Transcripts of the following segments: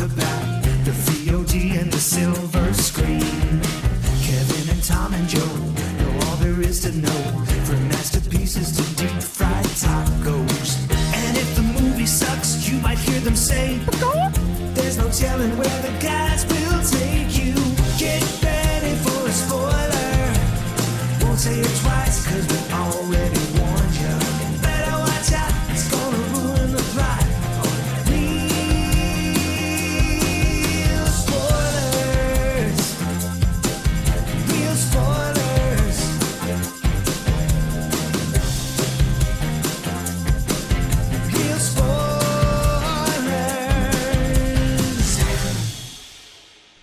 talk about the VOD and the silver screen. Kevin and Tom and Joe know all there is to know, from masterpieces to deep fried tacos. And if the movie sucks, you might hear them say, there's no telling where the guys will take you. Get ready for a spoiler. Won't say it twice, cause we already warned you. Better watch out, it's gonna ruin the plot. Real spoilers. Real spoilers. Real spoilers.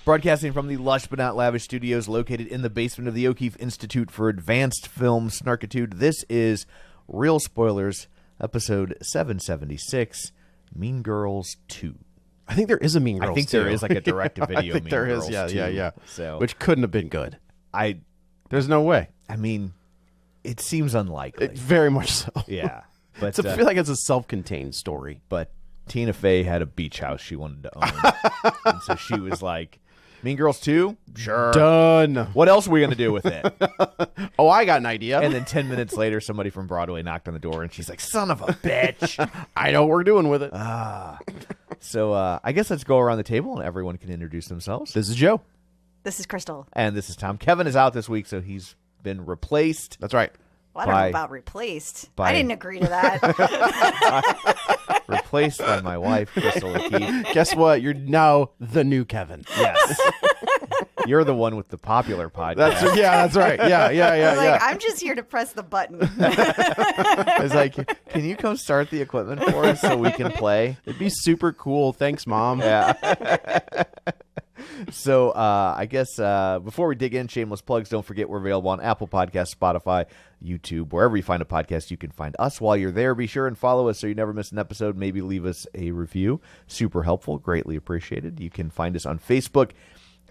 Broadcasting from the lush but not lavish studios located in the basement of the O'Keefe Institute for Advanced Film Snarkitude, this is Real Spoilers, episode 776, Mean Girls 2. I think there is a Mean Girls 2. I think there is like a direct-to-video Mean there Girls is, 2. yeah. So, which couldn't have been good. I There's no way. mean, it seems unlikely. Very much so. Yeah. But, I feel like it's a self-contained story. but Tina Fey had a beach house she wanted to own. And so she was like, Mean Girls 2? Sure. Done. What else are we going to do with it? Oh, I got an idea. And then 10 minutes later, somebody from Broadway knocked on the door, and she's like, son of a bitch. I know what we're doing with it. So I guess let's go around the table, and everyone can introduce themselves. This is Joe. This is Crystal. And this is Tom. Kevin is out this week, so he's been replaced. That's right. Well, I don't By- know about replaced. by- I didn't agree to that. Replaced by my wife, Crystal O'Keefe. Guess what? You're now the new Kevin. Yes. You're the one with the popular podcast. That's right. Yeah. Like, I'm just here to press the button. It's like, can you come start the equipment for us so we can play? It'd be super cool. Thanks, Mom. Yeah. So I guess before we dig in, shameless plugs, don't forget we're available on Apple Podcasts, Spotify, YouTube, wherever you find a podcast, you can find us. While you're there, be sure and follow us so you never miss an episode. Maybe leave us a review. Super helpful. Greatly appreciated. You can find us on Facebook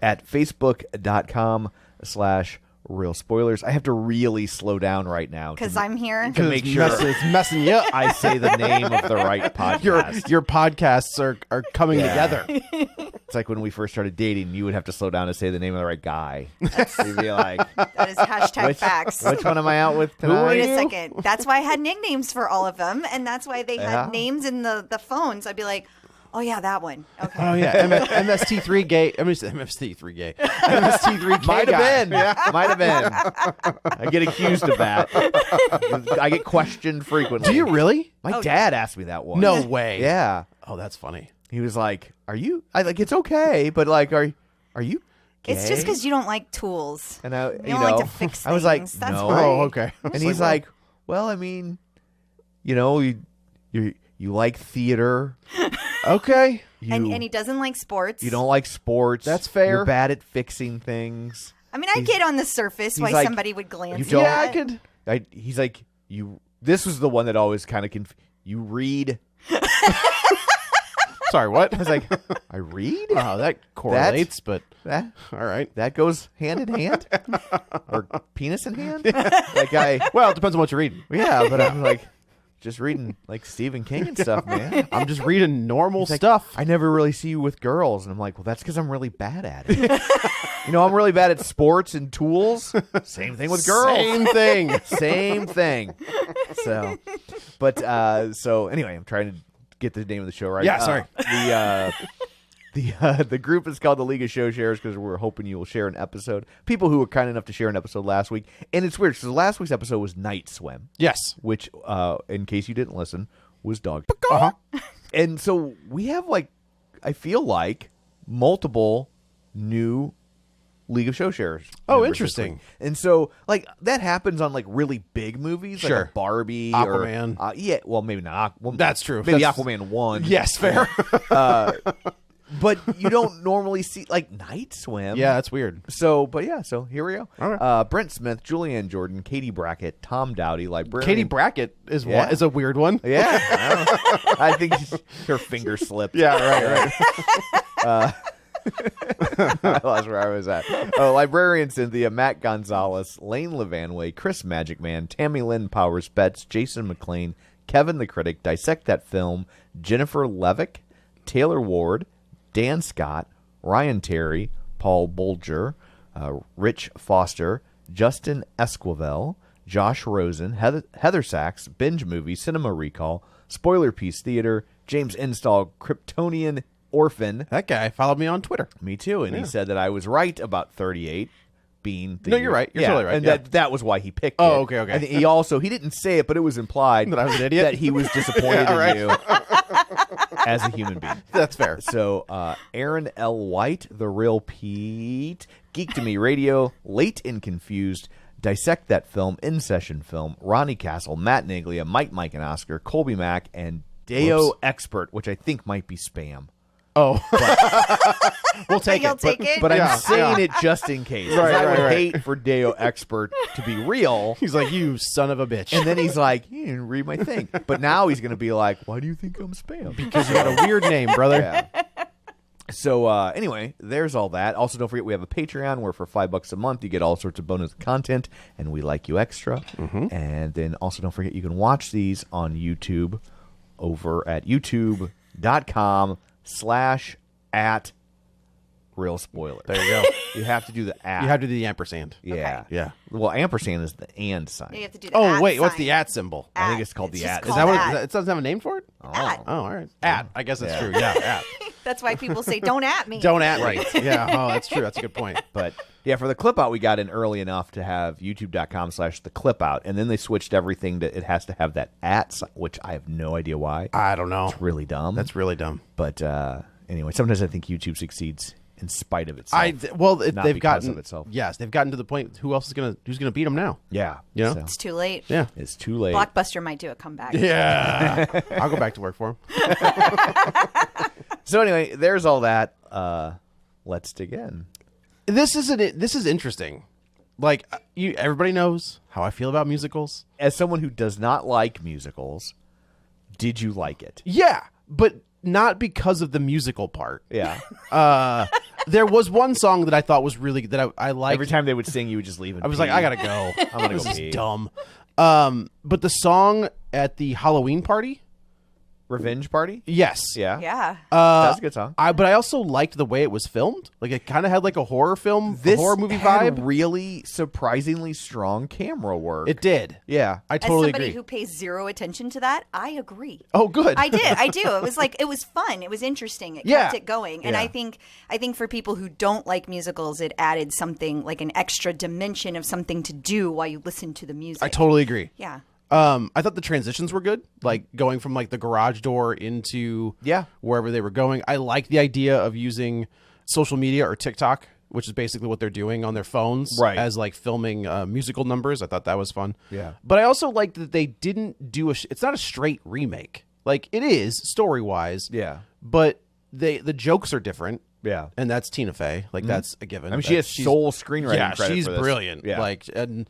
at facebook.com/Real Spoilers. I have to really slow down right now Because I'm here. to make sure It's messing you up. I say the name of the right podcast. Your podcasts are coming together. It's like when we first started dating, you would have to slow down to say the name of the right guy. You'd be like, That is hashtag facts. which one am I out with tonight? Wait a second. That's why I had nicknames for all of them, and that's why they Yeah. had names in the phones. I'd be like, oh, yeah, that one. Okay. Oh, yeah. MST3 gay. MST3 gay. MST3 gay Might have guy. been. Might have been. I get accused of that. I get questioned frequently. Do you really? My dad asked me that once. No way. Yeah. Oh, that's funny. He was like, "Are you?" I like, it's okay, but like, are you gay? It's just because you don't like tools. And I, You don't like to fix I was like, things. That's no. why. Oh, okay. And he's like, well, I mean, you like theater. Okay. And he doesn't like sports. You don't like sports. That's fair. You're bad at fixing things. I mean, I get on the surface why like, somebody would glance you at don't- Yeah, I it. could. He's like, this was the one that always kind of you read. Sorry, what? I was like, I read? Oh, that correlates, but That all right. that goes hand in hand? Or penis in hand? Well, it depends on what you're reading. Yeah, but I'm like, just reading like Stephen King and stuff, man. I'm just reading normal He's like, stuff. I never really see you with girls. And I'm like, well, that's because I'm really bad at it. I'm really bad at sports and tools. Same thing with girls. Same thing. Same thing. So anyway, I'm trying to get the name of the show right. Yeah, sorry. The group is called the League of Show Sharers because we're hoping you will share an episode. People who were kind enough to share an episode last week. And it's weird because last week's episode was Night Swim. Yes. Which, in case you didn't listen, was dog. Uh-huh. And so we have, like, I feel like, multiple new League of Show Sharers. Oh, members this interesting. week. And so, like, that happens on, like, really big movies. Sure. Like a Barbie. Aquaman. Or, yeah, well, maybe not. Well, That's true. Maybe That's- Aquaman 1. Yes, fair. But you don't normally see, like, Night Swim. Yeah, that's weird. So here we go. All right. Brent Smith, Julianne Jordan, Katie Brackett, Tom Dowdy, librarian. Katie Brackett is Yeah. is a weird one. Yeah. I think her finger slipped. Yeah, right. I lost where I was at. Oh, librarian Cynthia, Matt Gonzalez, Lane Levanway, Chris Magic Man, Tammy Lynn Powers Betts, Jason McLean, Kevin the Critic, Dissect That Film, Jennifer Levick, Taylor Ward, Dan Scott, Ryan Terry, Paul Bolger, Rich Foster, Justin Esquivel, Josh Rosen, Heather Sachs, Binge Movie, Cinema Recall, Spoiler Piece Theater, James Install, Kryptonian Orphan. That guy followed me on Twitter. Me too, and he said that I was right about 38 being the No, you're right. You're totally right. And Yeah. that was why he picked it. Oh, okay. I think he didn't say it, but it was implied That I was an idiot? that he was disappointed Yeah, in you as a human being. That's fair. So, Aaron L. White, The Real Pete, Geek to Me Radio, Late and Confused, Dissect That Film, In Session Film, Ronnie Castle, Matt Naglia, Mike and Oscar, Colby Mack, and Deo Expert, which I think might be spam. Oh, we'll take You'll it. take it? But Yeah, I'm saying it just in case. 'Cause I would hate for Deo Expert to be real. He's like, you son of a bitch. And then he's like, you didn't read my thing. But now he's going to be like, why do you think I'm spam? because you got a weird name, brother. Yeah. So anyway, there's all that. Also, don't forget we have a Patreon where for $5 a month you get all sorts of bonus content, and we like you extra. And then also don't forget you can watch these on YouTube over at youtube.com/@RealSpoiler. There you go. You have to do the at. You have to do the ampersand. Yeah. Yeah. Well, ampersand is the and sign. You have to do the Oh, at wait. What's sign. the at symbol? I think it's called the just at. Is called that what at. it doesn't have a name for it? At. Oh, all right. At. I guess that's Yeah. true. Yeah, at. That's why people say, don't at me. Don't at me. Yeah. Oh, that's true. That's a good point. But yeah, for the clip out, we got in early enough to have youtube.com/the clip out. And then they switched everything to it has to have that at sign, which I have no idea why. I don't know. It's really dumb. That's really dumb. But anyway, sometimes I think YouTube succeeds in spite of itself. Not They've because gotten of itself. Yes, they've gotten to the point. Who's gonna beat them now? Yeah. You know? So It's too late. Yeah. it's too late. Blockbuster might do a comeback. Yeah. I'll go back to work for him. So anyway, there's all that. Let's dig in. This is interesting. Like everybody knows how I feel about musicals. As someone who does not like musicals, did you like it? Yeah, but not because of the musical part. Yeah. There was one song that I thought was really that I liked. Every time they would sing, you would just leave and I was pee. like, I gotta go. I'm gonna This go is pee. dumb. But the song at the Halloween party, Revenge Party? yes, Yeah. Yeah. That's a good song. But I also liked the way it was filmed. Like it kind of had like a horror film, a horror movie had vibe. really surprisingly strong camera work. It did. Yeah. I As totally somebody agree. who pays zero attention to that, I agree. Oh, good. I did. I do. It was like it was fun. It was interesting. It Yeah. kept it going. And Yeah. I think for people who don't like musicals, it added something like an extra dimension of something to do while you listen to the music. I totally agree. Yeah. I thought the transitions were good, like going from like the garage door into Yeah. wherever they were going. I like the idea of using social media or TikTok, which is basically what they're doing on their phones, Right. as like filming musical numbers. I thought that was fun. Yeah. But I also liked that they didn't do it's not a straight remake. Like it is story wise. Yeah. But the jokes are different. Yeah. And that's Tina Fey. Like that's a given. I mean, she has sole screenwriting Yeah, credit she's for this. brilliant. Yeah. Like, and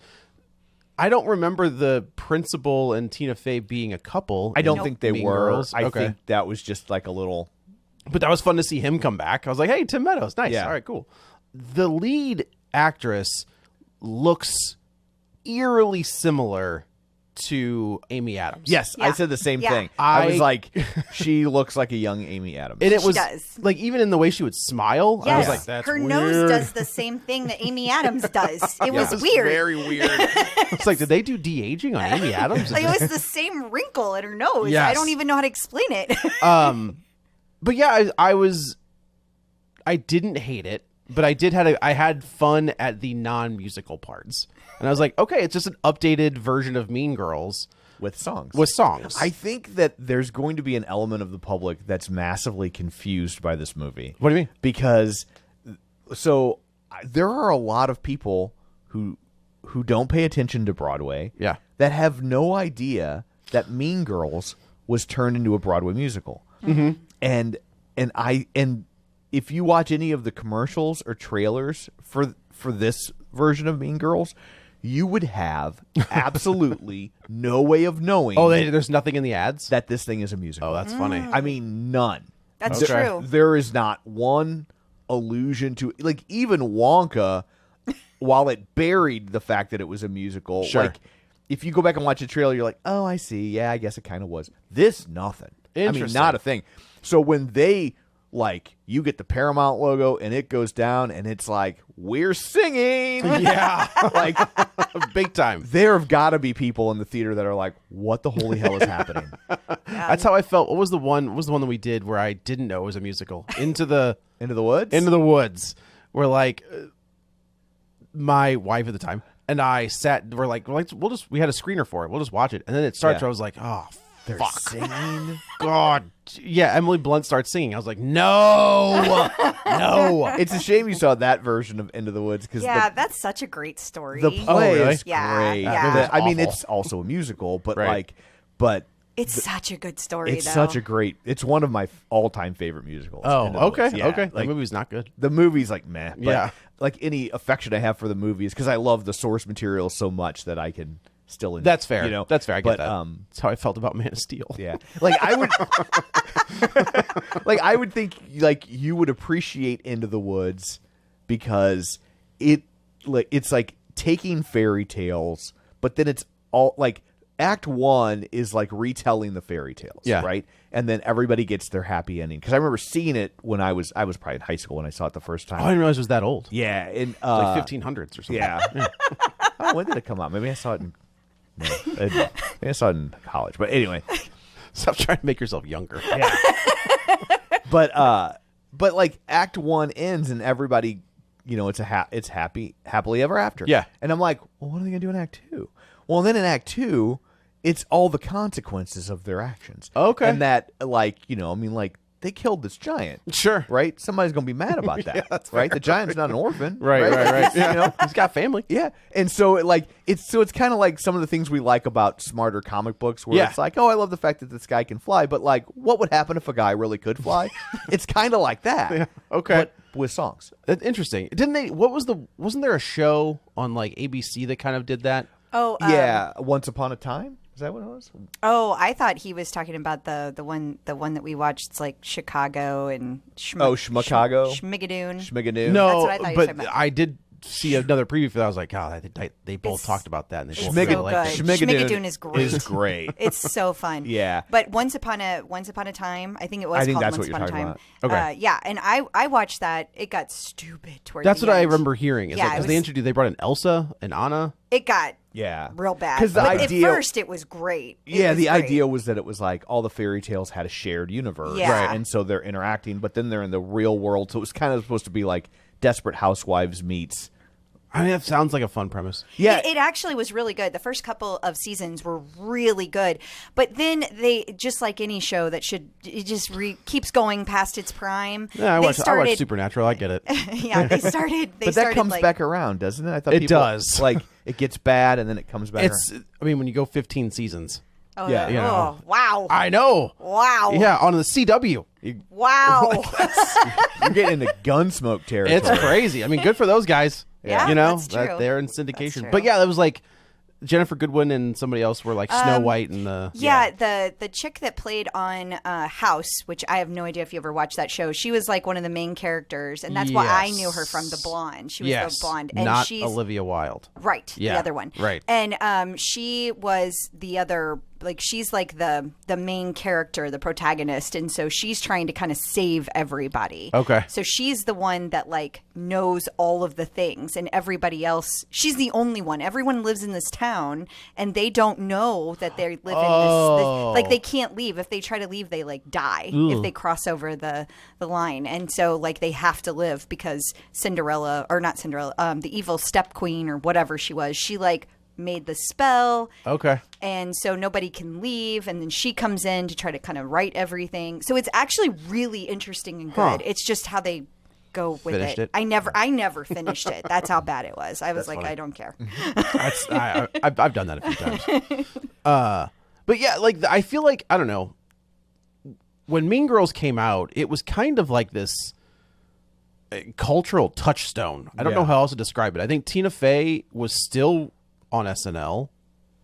I don't remember the principal and Tina Fey being a couple. I don't in think they Mean were. Girls. I Okay. think that was just like a little... But that was fun to see him come back. I was like, hey, Tim Meadows. Nice. Yeah. All right, cool. The lead actress looks eerily similar to Amy Adams. Yes, I Yeah. said the same Yeah. thing. I was I- like, she looks like a young Amy Adams. And it She was does. like, even in the way she would smile, I was Yes. like, that's her weird. nose does the same thing that Amy Adams does. It was weird. Very weird. It's like, did they do de-aging on Amy Adams? Like, it was the same wrinkle in her nose. Yes. I don't even know how to explain it. But yeah, I didn't hate it, but I had fun at the non-musical parts. And I was like, okay, it's just an updated version of Mean Girls with songs. with songs. I think that there's going to be an element of the public that's massively confused by this movie. What do you mean? Because there are a lot of people who don't pay attention to Broadway. Yeah. That have no idea that Mean Girls was turned into a Broadway musical. Mm-hmm. And if you watch any of the commercials or trailers for this version of Mean Girls, you would have absolutely no way of knowing there's nothing in the ads? that this thing is a musical. Oh, that's funny. I mean, none. That's Okay. true. There is not one allusion to, like, even Wonka, while it buried the fact that it was a musical. Sure. Like, if you go back and watch the trailer, you're like, oh, I see. Yeah, I guess it kind of was. This, nothing. I mean, Interesting. not a thing. So when they like you get the Paramount logo and it goes down and it's like we're singing. Yeah, Like big time. there have got to be people in the theater that are like, what the holy hell is happening? That's how I felt. What was the one? What was the one that we did where I didn't know it was a musical? Into the Woods. Where like my wife at the time and I sat. We're like we had a screener for it. We'll just watch it, and then it starts. Yeah. Where I was like, oh. They're Fuck. singing. God. Yeah, Emily Blunt starts singing. I was like, no. No. It's a shame you saw that version of Into the Woods because that's such a great story. the play really? is Yeah, great. yeah. I mean, awful. it's also a musical, but Right. It's such a good story, it's though. such a great. It's one of my all-time favorite musicals. Oh, Into the okay. Woods. Yeah, Okay. That Like, movie's not good. the movie's like meh. But Yeah. like any affection I have for the movies because I love the source material so much that I can still. That's fair. You know, That's fair. I get but, that. That's how I felt about Man of Steel. Yeah, like I would, like I would think like you would appreciate Into the Woods because it's like taking fairy tales, but then it's all like Act 1 is like retelling the fairy tales, Yeah. right? And then everybody gets their happy ending. Because I remember seeing it when I was probably in high school when I saw it the first Oh, I time. didn't realize it was that old. Yeah, and Like 1500s or something. yeah. Oh, when did it come out? Maybe I saw it in. No, maybe I saw it in college. But anyway, Stop trying to make yourself younger. yeah. But like Act 1 ends and everybody, you know, it's happily ever after. Yeah. And I'm like, well, what are they gonna do in Act 2? Well, then in Act 2, it's all the consequences of their actions. Okay. And that, like, you know, I mean, like they killed this giant. Sure. Right? Somebody's gonna be mad about that. Yeah, that's right? The giant's not an orphan. Right. You know? He's got family. Yeah, and so it's kind of like some of the things we like about smarter comic books, where Yeah. it's like, oh, I love the fact that this guy can fly, but like, what would happen if a guy really could fly? It's kind of like that. Yeah, okay. but with songs. That's interesting. Didn't they? Wasn't there a show on like ABC that kind of did that? Oh, Yeah, Once Upon a Time. Is that what it was? Oh, I thought he was talking about the one that we watched. It's like Chicago and Schmicago? Schmigadoon. Schmigadoon. No, That's what I thought you were but talking about. I did see another preview for that. I was like, God, they both It's- talked about that, and they both It's really so liked good. it. Schmigadoon is great. Is great. It's so fun. Yeah. But Once Upon a Time, I think it was I think called that's Once what you're Upon a talking Time. about. Okay. Yeah, and I watched that. It got stupid towards That's the what I end. remember hearing. Is Yeah, like, it because was- they brought in Elsa and Anna. It got Yeah. real bad. 'Cause the But idea- at first it was great. It Yeah, was the great. idea was that it was like all the fairy tales had a shared universe. Yeah. Right. And so they're interacting, but then they're in the real world. So it was kind of supposed to be like Desperate Housewives meets. I mean, that sounds like a fun premise. Yeah. It actually was really good. The first couple of seasons were really good, but then they, just like any show that keeps going past its prime. Yeah, I they watch started, Supernatural. I get it. Yeah, they started. But that comes back around, doesn't it? I thought It people, does. Like it gets bad and then it comes back. It's. I mean, when you go 15 seasons. Oh, Yeah. You know. Oh, wow! I know. Wow! Yeah, on the CW. Wow! You're getting into Gunsmoke territory. It's crazy. I mean, good for those guys. Yeah, you know, that's true. that they're in That's syndication. true. But yeah, that was like Jennifer Goodwin and somebody else were like Snow White and the. Yeah, the chick that played on House, which I have no idea if you ever watched that show. She was like one of the main characters, and that's why I knew her from the blonde. She was Yes, the blonde, and not she's Olivia Wilde. right, Yeah, the other one, right. And she was the other. Like she's like the main character, the protagonist, and so she's trying to kind of save everybody. Okay. So she's the one that like knows all of the things, and everybody else. She's the only one. Everyone lives in this town, and they don't know that they live in this. Like they can't leave. If they try to leave, they like die if they cross over the line. And so like they have to live because Cinderella, or not Cinderella, the evil step queen or whatever she was. She like made the spell. Okay. And so nobody can leave, and then she comes in to try to kind of write everything. So it's actually really interesting and good. Huh. It's just how they go with Finished it? I never finished it. That's how bad it was. I was like, funny. I don't care. I've done that a few times. But yeah, like I feel like I don't know. When Mean Girls came out, it was kind of like this cultural touchstone. I don't know Yeah. how else to describe it. I think Tina Fey was still on SNL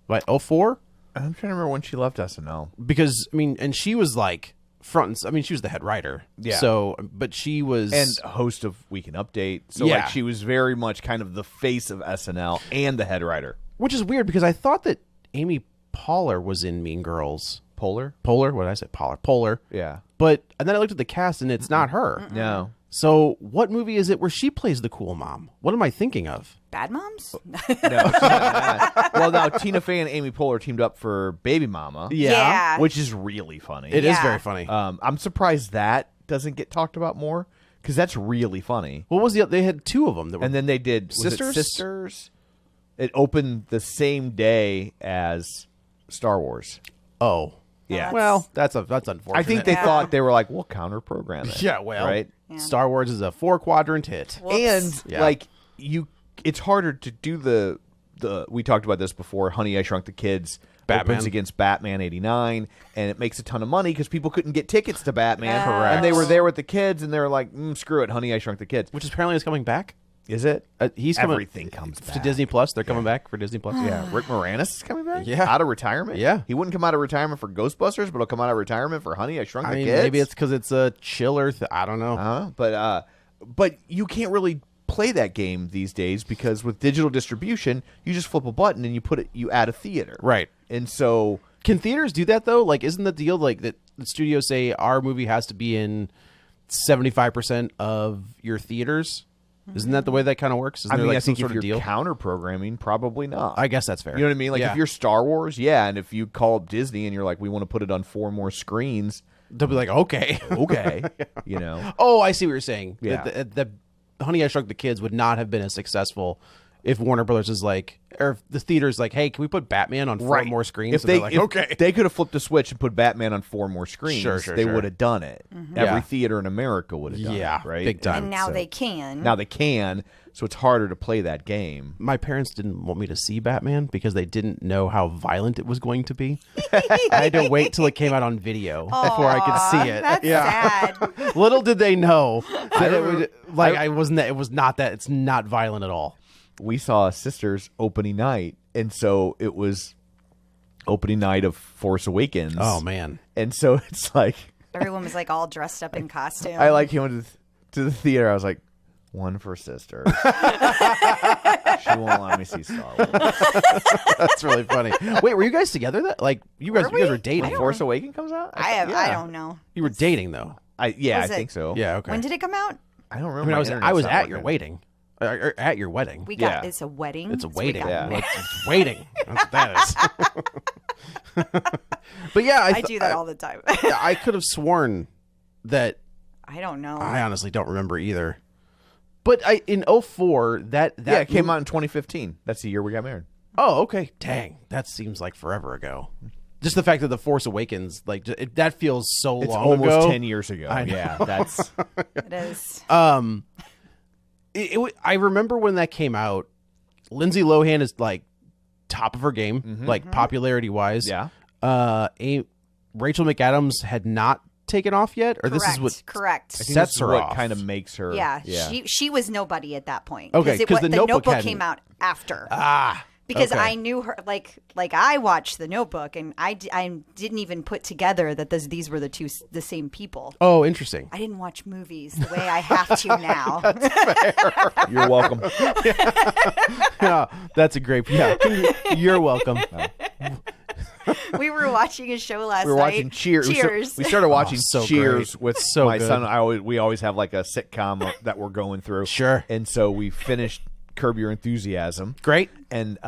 by 2004 I'm trying to remember when she left SNL. because I mean, and she was like I mean, she was the head writer. Yeah. So, but she was And host of Weekend Update. So Yeah. like she was very much kind of the face of SNL and the head writer. which is weird because I thought that Amy Poehler was in Mean Girls. Polar. Polar. What did I say? Polar. Yeah. But and then I looked at the cast, and it's not her. No. So what movie is it where she plays the cool mom? What am I thinking of? Bad Moms? No. It's not that. Well, now Tina Fey and Amy Poehler teamed up for Baby Mama. Yeah. Which is really funny. It is Yeah. very funny. I'm surprised that doesn't get talked about more because that's really funny. What was they had two of them that were And then they did was it Sisters? Sisters. It opened the same day as Star Wars. oh Yeah. well that's unfortunate. I think they thought they were like, we'll counter program it. yeah well right. Star Wars is a 4-quadrant hit. Whoops. And Yeah. like it's harder to do the we talked about this before. Honey, I Shrunk the Kids. Batman. Opens against Batman '89, and it makes a ton of money because people couldn't get tickets to Batman. Correct. And they were there with the kids, and they were like, "Screw it, Honey, I Shrunk the Kids." Which apparently is coming back. Is it? He's coming. Everything comes to back Disney Plus. They're coming back for Disney Plus. Yeah, Rick Moranis is coming back. Yeah. Out of retirement. Yeah. He wouldn't come out of retirement for Ghostbusters, but he'll come out of retirement for Honey, I Shrunk I the mean, Kids. maybe it's because it's a chiller. I don't know. But you can't really play that game these days because with digital distribution, you just flip a button and you add a theater. Right. And so Can theaters do that though? Like, isn't the deal like that? The studios say our movie has to be in 75% of your theaters. Isn't that the way that kind of works? Isn't I there mean, like I think some if sort you're of deal? counter programming, probably not. I guess that's fair. You know what I mean? Like Yeah. if you're Star Wars, yeah, and if you call up Disney and you're like, we want to put it on 4 more screens, They'll be like, okay. okay, you know. Oh, I see what you're saying. Yeah. The Honey, I Shrunk the Kids would not have been as successful if Warner Brothers is like, or if the theater's like, hey, can we put Batman on 4 more screens? If So they're they like, if okay. they could have flipped a switch and put Batman on 4 more screens, Sure, they sure. would have done it. Mm-hmm. Every Yeah. theater in America would have done Yeah, it, right? big time. And now So- they can. Now they can, so it's harder to play that game. My parents didn't want me to see Batman because they didn't know how violent it was going to be. I had to wait till it came out on video before I could see it. That's sad. Little did they know that it would it's not violent at all. We saw Sisters opening night, and so it was opening night of Force Awakens. Oh man. And so it's like Everyone was like all dressed up in costume. I like went to the theater. I was like, one for Sisters. She won't let me see Star Wars. That's really funny. Wait, were you guys together? That like you guys were dating? When Force Awakens comes out? I don't know. You were dating though. I Was it- think so. Yeah. Okay. When did it come out? I don't I remember. mean, My I was internet's not at your working. wedding. At your wedding. We got Yeah. it's a wedding. It's a So we waiting. got Yeah. married. It's waiting. That's what that is. But yeah, I do that all the time. I could have sworn that I don't know. I honestly don't remember either. But in 04, that Yeah, it came out in 2015. That's the year we got married. Oh, okay. Dang, that seems like forever ago. Just the fact that the Force Awakens, like that feels so It's long almost ago. 10 years ago. I know. Yeah, that's It is. I remember when that came out. Lindsay Lohan is like top of her game, like popularity wise. yeah. Rachel McAdams had not taken off yet, or this is what correct. I think sets this is her what off. kind of makes her. Yeah, yeah. she was nobody at that point. Okay, 'cause the the Notebook hadn't- came out after. okay. Because I knew her, like I watched the Notebook, and I didn't even put together that these were the same people. Oh, interesting. I didn't watch movies the way I have to now. You're welcome. Yeah, that's a great. Yeah, you're welcome. We were watching a show last We were night. watching Cheers. Cheers. We started watching so Cheers great. with So my good. son. We always have like a sitcom that we're going through. Sure. And so we finished Curb Your Enthusiasm. Great. And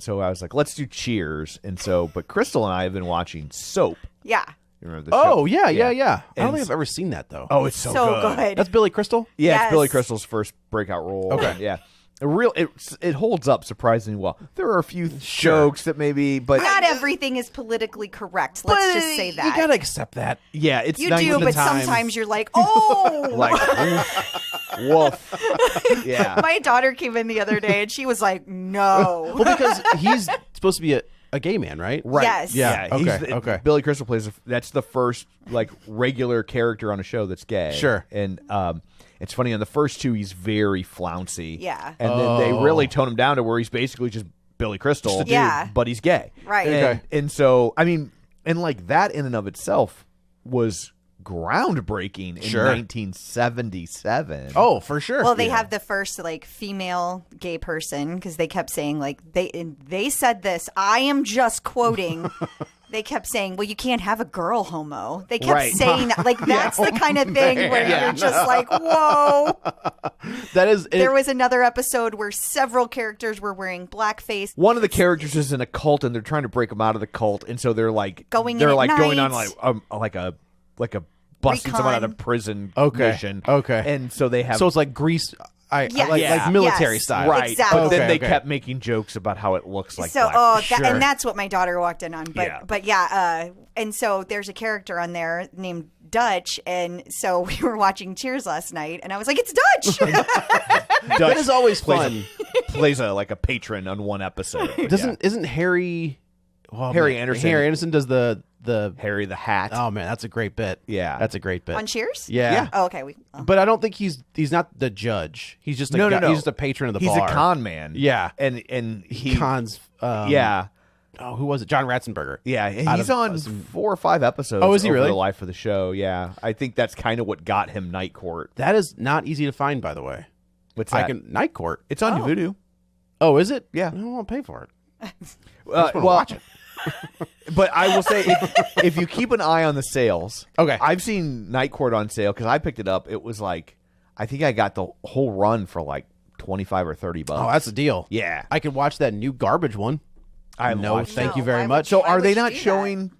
so I was like, let's do Cheers. And so, but Crystal and I have been watching Soap. Yeah. You remember the show? Oh yeah. I don't And- think I've ever seen that though. Oh, it's so, good. That's Billy Crystal. Yeah, Yes. it's Billy Crystal's first breakout role. Okay. Yeah. It holds up surprisingly well. There are a few jokes that maybe, but Not everything is politically correct. Let's just say that. You gotta accept that. yeah, it's You nice do, to but time. sometimes you're like, oh. like woof. Yeah. My daughter came in the other day and she was like, no. Well, because he's supposed to be a gay man, right? Right. Yes. Yeah. he's Okay, okay. Billy Crystal plays. That's the first like regular character on a show that's gay. Sure. And it's funny on the first two he's very flouncy. Yeah. And then they really tone him down to where he's basically just Billy Crystal. dude. Yeah. But he's gay. Right. And, Okay. and so I mean, and like that in and of itself was groundbreaking in Sure. 1977. Oh, for sure. Well, they have the first like female gay person because they kept saying like they said this. I am just quoting They kept saying, well, you can't have a girl homo. They kept Right. saying that. Like, that's the kind of thing where you're just like, whoa. That is. There was another episode where several characters were wearing blackface. One of the characters is in a cult, and they're trying to break him out of the cult, and so they're like Going they're in at like going on night. like a busting someone out Recon. of prison Okay. mission. Okay. And so they have So it's like Grease, Yes. like military Yes. style. right. Exactly. But then Okay, they okay. kept making jokes about how it looks like So, black. Sure. and that's what my daughter walked in on. Yeah. But and so there's a character on there named Dutch, and so we were watching Cheers last night, and I was like, it's Dutch. That is always plays fun. plays like a patron on one episode. Isn't Harry? Well, Harry man, Anderson. Harry Anderson does the. Harry the Hat. Oh man, that's a great bit. Yeah. that's a great bit. On Cheers? Yeah. Oh, okay. But I don't think he's not the judge. He's just a No, no, guy, no. He's just a patron of the He's bar. a con man. Yeah. And he Cons. yeah. Oh, who was it? John Ratzenberger. Yeah, and Out he's of- on 4 or 5 episodes. Oh, is he over really? the life of the show? Yeah, I think that's kind of what got him Night Court. That is not easy to find, by the way. What's that? Night Court. It's on Vudu. Oh, is it? Yeah. I don't want to pay for it. Well, watch it. but I will say, if you keep an eye on the sales, Okay. I've seen Night Court on sale because I picked it up. It was like, I think I got the whole run for like $25 or $30. Oh, that's a deal. Yeah. I could watch that new garbage one. I No, watched thank it. you very why much. would- So why are would they you not do that? showing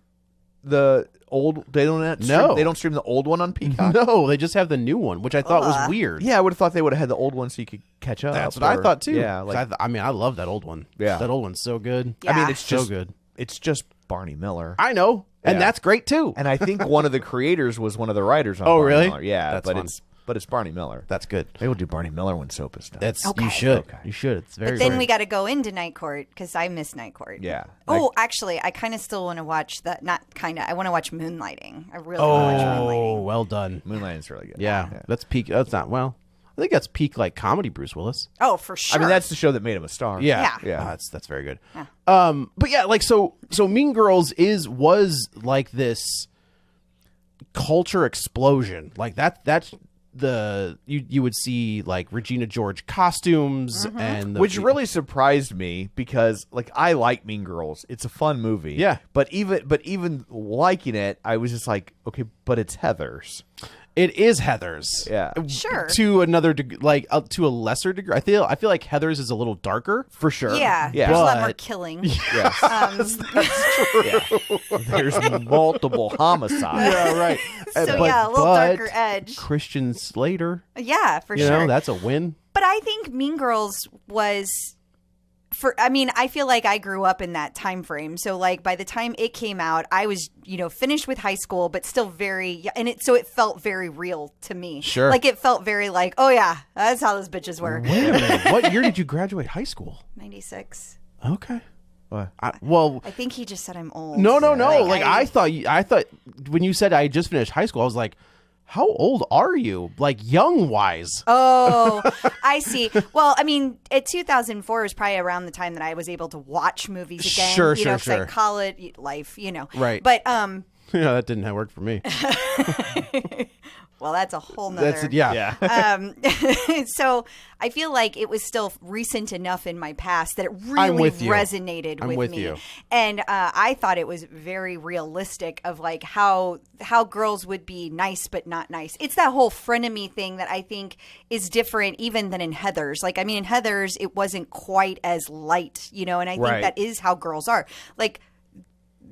the old? They don't. No. They don't stream the old one on Peacock. No, they just have the new one, which I thought was weird. Yeah, I would have thought they would have had the old one so you could catch up. That's what I thought too. Yeah, 'Cause like I mean, I love that old one. Yeah. That old one's so good. Yeah. I mean, it's So just good. It's just Barney Miller. I know, and Yeah. that's great too. And I think one of the creators was one of the writers on Oh, Barney really? Miller. Yeah, That's but fun. it's Barney Miller. That's good. Maybe we'll do Barney Miller when soap is done. That's Okay. you should. Okay. You should. It's very. But then very- we got to go into Night Court because I miss Night Court. Yeah. Oh, actually, I kind of still want to watch that. Not kind of. I want to watch Moonlighting. I really want to watch Oh, Moonlighting. well done. Moonlight's really good. Yeah, that's peak. That's not well. I think that's peak like comedy. Bruce Willis. Oh, for sure. I mean, that's the show that made him a star. Yeah, Yeah. Oh, that's very good. But yeah, like so Mean Girls was like this culture explosion. Like that's the you would see like Regina George costumes and Which really surprised me because, like, I like Mean Girls. It's a fun movie. Yeah. But even liking it, I was just like, okay, but it's Heather's. it is Heather's. Yeah. Sure. To another to a lesser degree. I feel like Heather's is a little darker. For sure. Yeah. Yeah. There's a lot more But- killing. Yes. There's multiple homicides. Yeah, right. So, yeah, a little darker edge. Christian Slater, Yeah, for you sure. know, that's a win. But I think Mean Girls was I feel like I grew up in that time frame. So like by the time it came out, I was, finished with high school, but still very, and it felt very real to me. Sure. Like it felt very like, oh yeah, that's how those bitches were. Wait a minute. What year did you graduate high school? 96. Okay. What? Well, I think he just said I'm old. no. Like, Like I thought when you said I just finished high school, I was like, how old are you? Like young wise. Oh, I see. Well, I mean, 2004 was probably around the time that I was able to watch movies again. Sure, you know, sure. Like college life, Right. But Yeah, that didn't work for me. well, that's a whole nother. That's it. Yeah. So I feel like it was still recent enough in my past that it I'm really with you. resonated I'm with me. you. And I thought it was very realistic of like how girls would be nice but not nice. It's that whole frenemy thing that I think is different even than in Heather's. Like, I mean, in Heather's, it wasn't quite as light, and I think Right. that is how girls are. Like,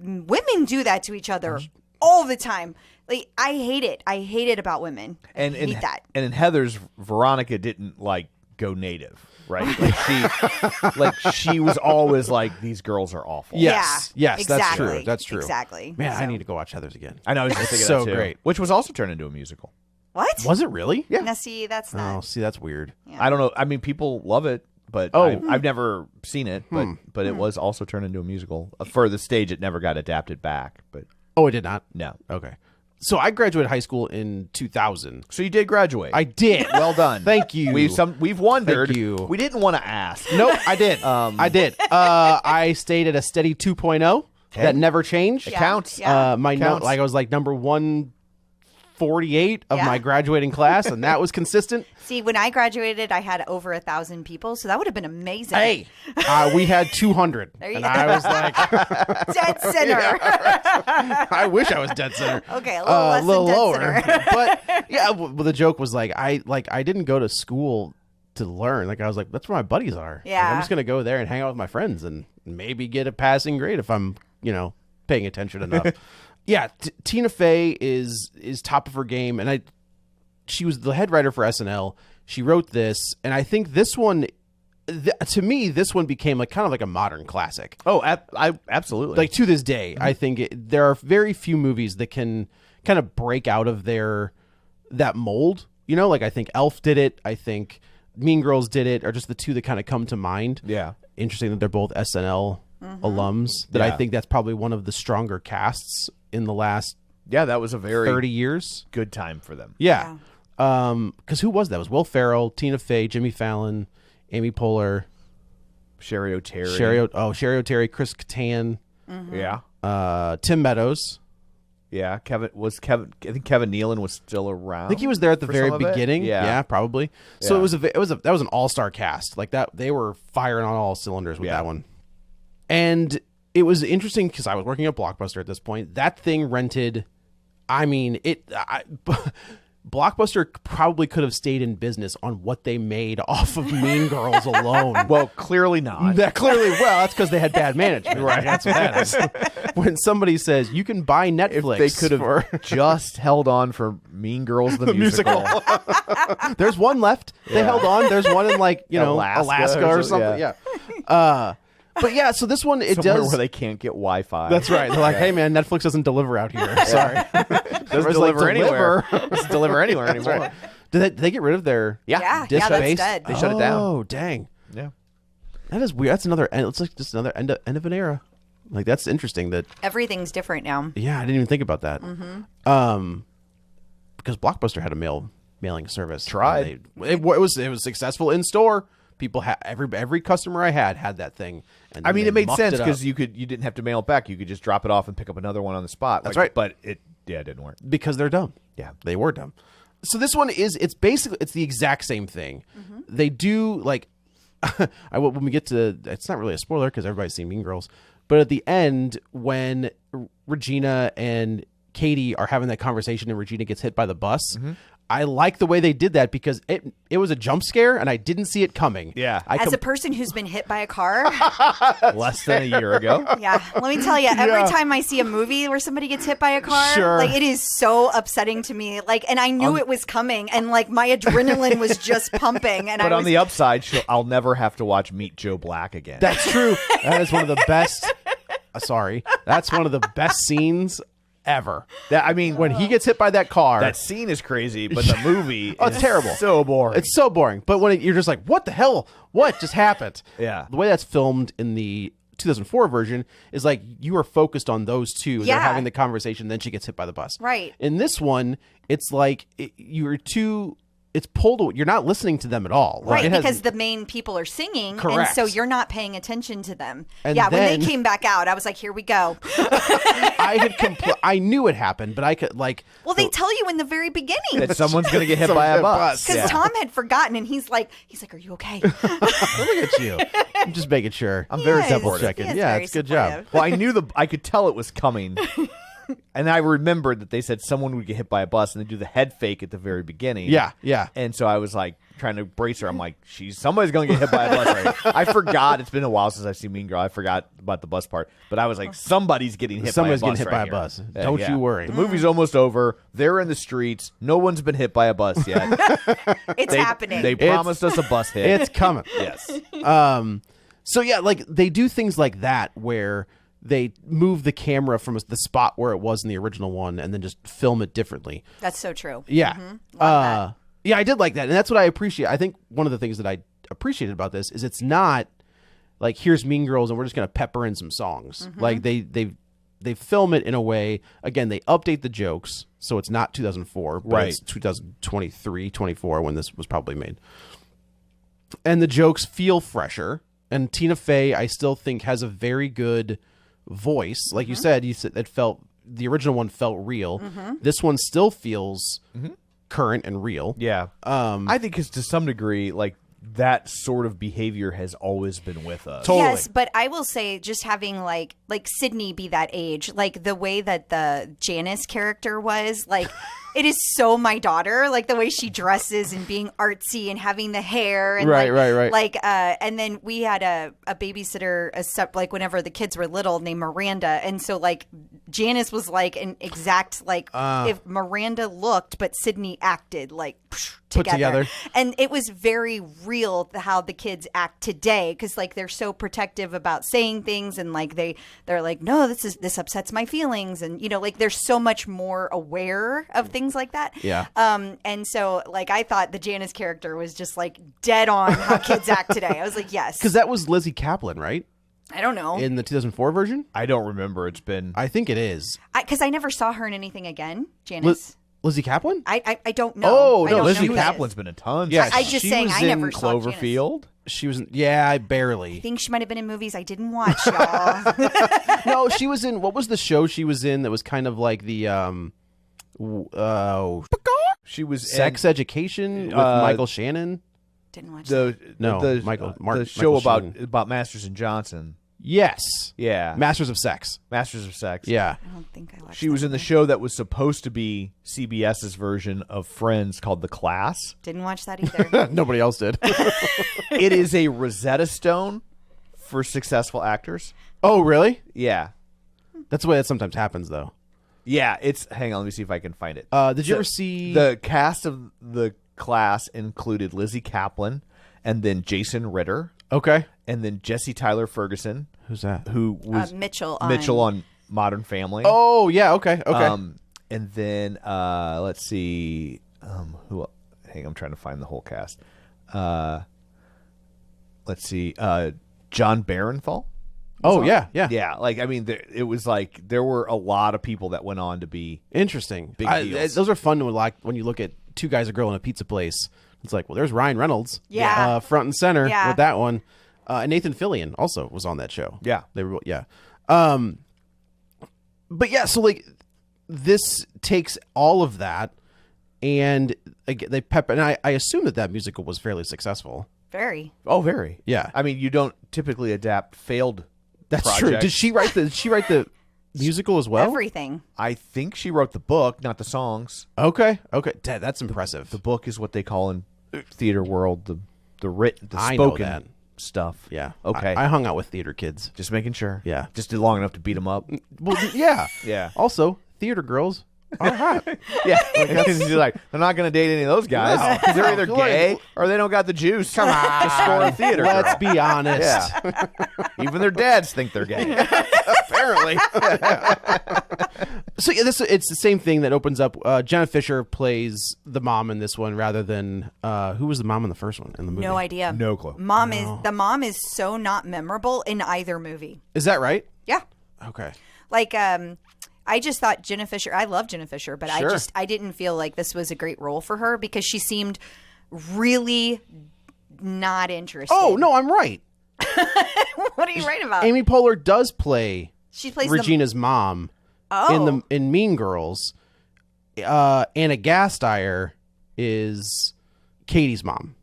women do that to each other all the time. Like, I hate it. I hate it about women. I hate that. And in Heather's, Veronica didn't go native, right? Like she was always like, these girls are awful. Yes. Yeah, Yes, that's exactly. true. That's true. Exactly. Man, I So- need to go watch Heather's again. I know. I was just thinking so that too. great. Which was also turned into a musical. What? Was it really? Yeah. Now, see, that's not. Oh, see, that's weird. I don't know. I mean, people love it, but I've never seen it. But it was also turned into a musical. For the stage, it never got adapted back. But Oh, it did not. no. Okay. So I graduated high school in 2000. So you did graduate. I did. Well done. Thank you. We've wondered. Thank you. We didn't want to ask. Nope, I did. I did. I stayed at a steady 2.0 that never changed. It counts. Yeah. My note, Counts. like I was like number 48 of Yeah. my graduating class, and that was consistent. See, when I graduated, I had over 1,000 people, so that would have been amazing. Hey, we had 200, There you and go. I was like, Dead center. I wish I was dead center. Okay, a little less than dead lower. center. But yeah, well, the joke was I didn't go to school to learn. Like I was like, that's where my buddies are. Like, Yeah. I'm just gonna go there and hang out with my friends and maybe get a passing grade if I'm paying attention enough. Yeah, Tina Fey is top of her game, and she was the head writer for SNL. She wrote this, and I think this one, to me, this one became like kind of like a modern classic. Oh, absolutely. Like to this day, I think there are very few movies that can kind of break out of that mold. Like I think Elf did it. I think Mean Girls did it, or just the two that kind of come to mind. Yeah. Interesting that they're both SNL alums. That I Yeah. think that's probably one of the stronger casts in the last Yeah, that was a very 30 years. good time for them. Yeah. Because who was that? It was Will Ferrell, Tina Fey, Jimmy Fallon, Amy Poehler, Sherry O'Terry. Sherry O'Terry, Chris Kattan, Yeah. Tim Meadows. Yeah. I think Kevin Nealon was still around. I think he was there at the for very some of it. beginning. Yeah. Probably. So Yeah. that was an all-star cast. Like that, they were firing on all cylinders with Yeah. that one. And it was interesting because I was working at Blockbuster at this point. That thing rented. I mean, Blockbuster probably could have stayed in business on what they made off of Mean Girls alone. Well, clearly not. That clearly, that's because they had bad management. Right. That's what that is. When somebody says you can buy Netflix, They could have just held on for Mean Girls the musical. There's one left. They held on. There's one in Alaska or something. yeah. Yeah. But yeah, so this one Somewhere does. where they can't get Wi-Fi. That's right. They're like, hey man, Netflix doesn't deliver out here. Sorry, Doesn't deliver anywhere. Doesn't deliver anywhere anymore. Right. Did they get rid of their Yeah, disc that's base? dead. They shut it down. Oh dang, Yeah. that is weird. That's another. It's like just another end of an era. Like that's interesting. That Everything's different now. yeah, I didn't even think about that. Because Blockbuster had a mailing service. Tried. It was successful in store. People had every customer I had that thing. And I mean, they it made mucked sense it up. because you didn't have to mail it back. You could just drop it off and pick up another one on the spot. That's right. But it didn't work. Because they're dumb. Yeah. They were dumb. So this one it's the exact same thing. They do like when we get to, it's not really a spoiler because everybody's seen Mean Girls, but at the end when Regina and Katie are having that conversation and Regina gets hit by the bus, I like the way they did that because it was a jump scare and I didn't see it coming. Yeah. As a person who's been hit by a car, Less than a year ago. yeah, let me tell you, every time I see a movie where somebody gets hit by a car, Sure. like it is so upsetting to me. Like, and I knew it was coming, and like my adrenaline was just pumping. And But I on was, the upside, I'll never have to watch Meet Joe Black again. That's true. That is one of the best. Sorry. That's one of the best scenes ever. I mean, When he gets hit by that car. that scene is crazy, but the movie Oh, it's is terrible. so boring. It's so boring. But when you're just like, what the hell? What just happened? Yeah. The way that's filmed in the 2004 version is like you are focused on those two. They're Yeah. having the conversation, then she gets hit by the bus. Right. In this one, it's like you're too. It's pulled. You're not listening to them at all. Like, right, it has- because the main people are singing, and Correct. so you're not paying attention to them. And yeah, when then- they came back out, I was like, here we go. I had. I knew it happened, but I could like. Well, they tell you in the very beginning. that someone's going to get hit by a bus. Because Yeah. Tom had forgotten, and he's like, are you okay? Look at you. I'm just making sure. I'm very Yes, double he checking. is Yeah, very it's a good supportive. job. Well, I knew I could tell it was coming. And I remembered that they said someone would get hit by a bus and they do the head fake at the very beginning. Yeah, yeah. And so I was like trying to brace her. I'm like, somebody's going to get hit by a bus. Right? I forgot. It's been a while since I've seen Mean Girl. I forgot about the bus part. But I was like, somebody's getting hit Somebody's by a bus. getting hit right by a here. bus. Don't you worry. The movie's almost over. They're in the streets. No one's been hit by a bus yet. It's happening. They promised us a bus hit. It's coming. yes. So yeah, like they do things like that where they move the camera from the spot where it was in the original one and then just film it differently. That's so true. Yeah. Love Yeah, I did like that. And that's what I appreciate. I think one of the things that I appreciated about this is it's not like here's Mean Girls and we're just going to pepper in some songs. Like they film it in a way, again, they update the jokes so it's not 2004, but Right. it's 2023, 24 when this was probably made. And the jokes feel fresher. And Tina Fey, I still think, has a very good voice. Like you said, it felt the original one felt real. This one still feels current and real. Yeah. I think it's to some degree like that sort of behavior has always been with us. Totally. Yes, but I will say just having like Sydney be that age, like the way that the Janis character was, like it is so my daughter, like the way she dresses and being artsy and having the hair and Right. Like and then we had a babysitter like whenever the kids were little named Miranda, and so like Janis was like an exact like if Miranda looked but Sydney acted like Put together. And it was very real how the kids act today, because like they're so protective about saying things, and like they're like, no, this upsets my feelings, and you know, like they're so much more aware of things like that. Yeah. And so like I thought the Janis character was just like dead on how kids act today. I was like, yes, Because that was Lizzie Kaplan, right? I don't know, In the 2004 version? I don't remember. It's been I think it is. because I never saw her in anything again. Janis. Lizzie Kaplan? I don't know. Oh, I no, don't Lizzie know who that Kaplan's is. been in tons. Yeah, I just she saying was I in never saw Janis. Cloverfield. She was I barely. I think she might have been in movies I didn't watch, y'all. No, she was in, what was the show she was in that was kind of like the She was Sex Education with Michael Shannon? Didn't watch the No, the, Michael- the Mark- show Michael about Masters and Johnson. Yes. Yeah, Masters of Sex. Masters of Sex. Yeah. I don't think I watched She that was in the either. show that was supposed to be CBS's version of Friends called The Class. Didn't watch that either. Nobody else did. It is a Rosetta Stone for successful actors. Oh, really? Yeah. That's the way that sometimes happens, though. Yeah, it's hang on, let me see if I can find it. Did you ever see The cast of The Class included Lizzie Kaplan and then Jason Ritter Okay. and then Jesse Tyler Ferguson, Who's that? who was Mitchell on Modern Family. Oh, yeah. Okay. And then let's see who hang on, I'm trying to find the whole cast. Let's see. John Barenthal. Oh, yeah. Yeah, like I mean, it was like there were a lot of people that went on to be. Interesting. Big deals. Those are fun to like when you look at two guys, a girl, in a pizza place. It's like, well, there's Ryan Reynolds, Yeah. front and center Yeah. with that one. And Nathan Fillion also was on that show. Yeah. They were, yeah. But yeah, so like this takes all of that and they and I assume that musical was fairly successful. Very. Oh, very. Yeah. I mean, you don't typically adapt failed. That's projects. true. Did she write the musical as well? Everything. I think she wrote the book, not the songs. Okay. Dad, that's impressive. The book is what they call in theater world the written, the I know spoken that. stuff. Yeah. Okay. I hung out with theater kids. Just making sure. Yeah. Just did long enough to beat them up. Well, yeah. Yeah. Also, theater girls are hot. Yeah. She's like, they're not going to date any of those guys because they're either gay or they don't got the juice. Come on. To score a theater Let's girl. be honest. Yeah. Even their dads think they're gay. Apparently. So yeah, it's the same thing that opens up. Jenna Fisher plays the mom in this one rather than who was the mom in the first one in the movie? No idea. No clue. The mom is so not memorable in either movie. Is that right? Yeah. Okay. Like I just thought Jenna Fisher, I love Jenna Fisher, but Sure. I didn't feel like this was a great role for her because she seemed really not interested. Oh no, I'm right. What are you right about? Amy Poehler does play She plays Regina's mom in Mean Girls. Anna Gasteyer is Katie's mom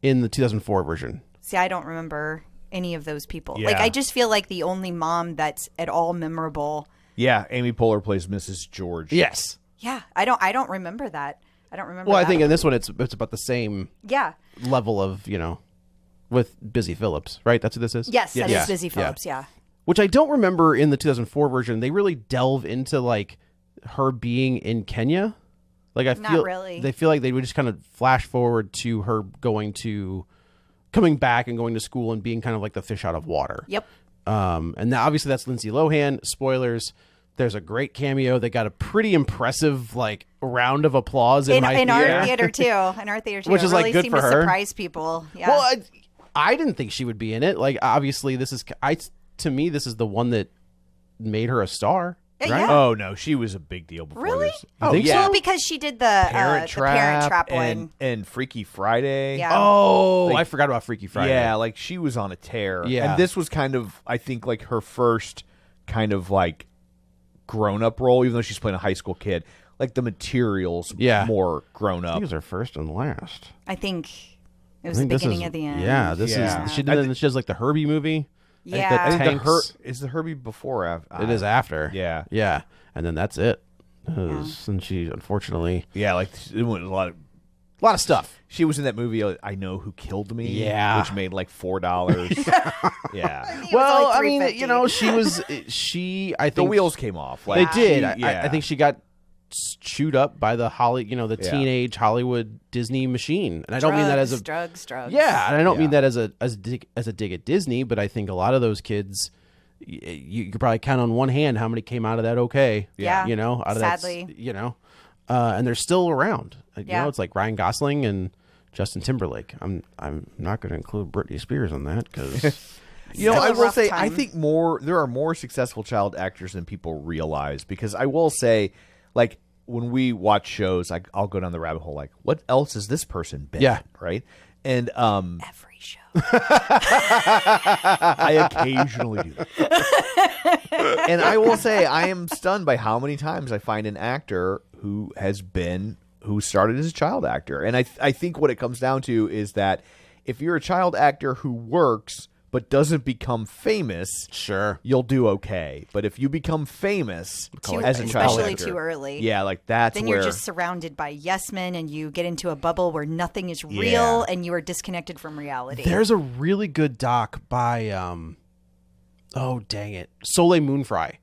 in the 2004 version. See, I don't remember any of those people. Yeah. Like, I just feel like the only mom that's at all memorable. Yeah. Amy Poehler plays Mrs. George. Yes. Yeah, I don't remember that. I don't remember. Well, I that. think in this one it's about the same Yeah. level of, with Busy Phillips, right? That's who this is? Yes, that Yeah. is Busy Phillips. Yeah. Which I don't remember in the 2004 version. They really delve into like her being in Kenya. Like I Not feel really. They feel like they would just kind of flash forward to her coming back and going to school and being kind of like the fish out of water. Yep. And now obviously that's Lindsay Lohan. Spoilers. There's a great cameo. They got a pretty impressive like round of applause in my theater. Our theater too. In our theater too. Which It is, like, really good seemed for to her. surprise people. Yeah. Well, I didn't think she would be in it. Like obviously this is to me this is the one that made her a star. Right? Yeah. Oh no, she was a big deal before Really? this. You think yeah. so? because she did the Parent Trap, Parent Trap and, one. and Freaky Friday. Yeah. Oh, Like- I forgot about Freaky Friday. Yeah, like she was on a tear. Yeah. And this was kind of, I think, like her first kind of like grown-up role, even though she's playing a high school kid. Like, the material's more grown I up. think it was her first and last. I think it was the beginning of the end. Yeah, this is. She does like the Herbie movie. Yeah. I think Is the Herbie before? it is after. Yeah. Yeah, and then that's it. And she unfortunately Yeah, it went a lot of stuff. She was in that movie, I Know Who Killed Me, which made like $4. Yeah. Well, like I mean, $3.50. I think The wheels came off. They did. She- I think she got chewed up by the teenage Hollywood Disney machine, and I don't mean that as a drugs. Yeah, and I don't mean that as a dig at Disney, but I think a lot of those kids, you could probably count on one hand how many came out of that okay. Yeah. Out of Sadly. that, and they're still around. Yeah. It's like Ryan Gosling and Justin Timberlake. I'm not going to include Britney Spears on that because I a will rough say, time. I think there are more successful child actors than people realize, because I will say, like, when we watch shows, I'll go down the rabbit hole, like, what else has this person been? Yeah. Right? And Every show. I occasionally do that. And I will say, I am stunned by how many times I find an actor who started as a child actor. And I think what it comes down to is that if you're a child actor who works but doesn't become famous, sure, you'll do okay. But if you become famous as a child especially actor, too early, yeah, like that's then where you're just surrounded by yes men, and you get into a bubble where nothing is real, and you are disconnected from reality. There's a really good doc by oh dang it, Soleil Moonfry,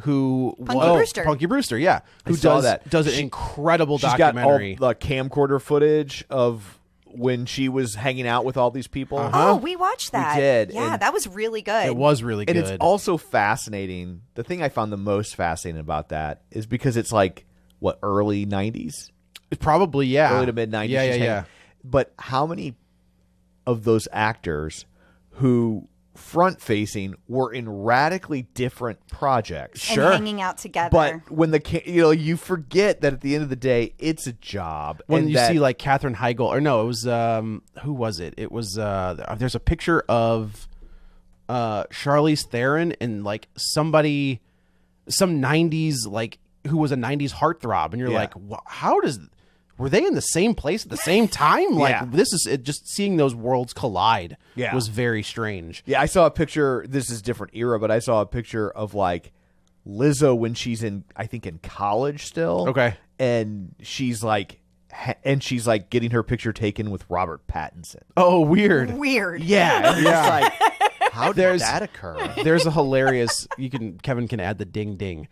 who Punky Brewster, yeah, who saw that. does an incredible she's documentary. got all the camcorder footage of when she was hanging out with all these people. Oh, we watched that. We did. Yeah, And that was really good. It was really good. And it's also fascinating. The thing I found the most fascinating about that is because it's like, what, early 90s? Probably, yeah. Early to mid 90s. Yeah. But how many of those actors who front facing were in radically different projects? and hanging out together. But when you forget that at the end of the day, it's a job. When and you that- see like Katherine Heigl, or no, it was who was it? It was there's a picture of Charlize Theron and like some 90s, like, who was a 90s heartthrob, and you're like, were they in the same place at the same time? Like, Yeah. this is it, just seeing those worlds collide Yeah. was very strange. Yeah, I saw a picture. This is different era, but I saw a picture of like Lizzo when she's in college still. Okay. And she's like getting her picture taken with Robert Pattinson. Oh, weird. Weird. Yeah. And it's like, how did that occur? There's a hilarious. Kevin can add the ding ding.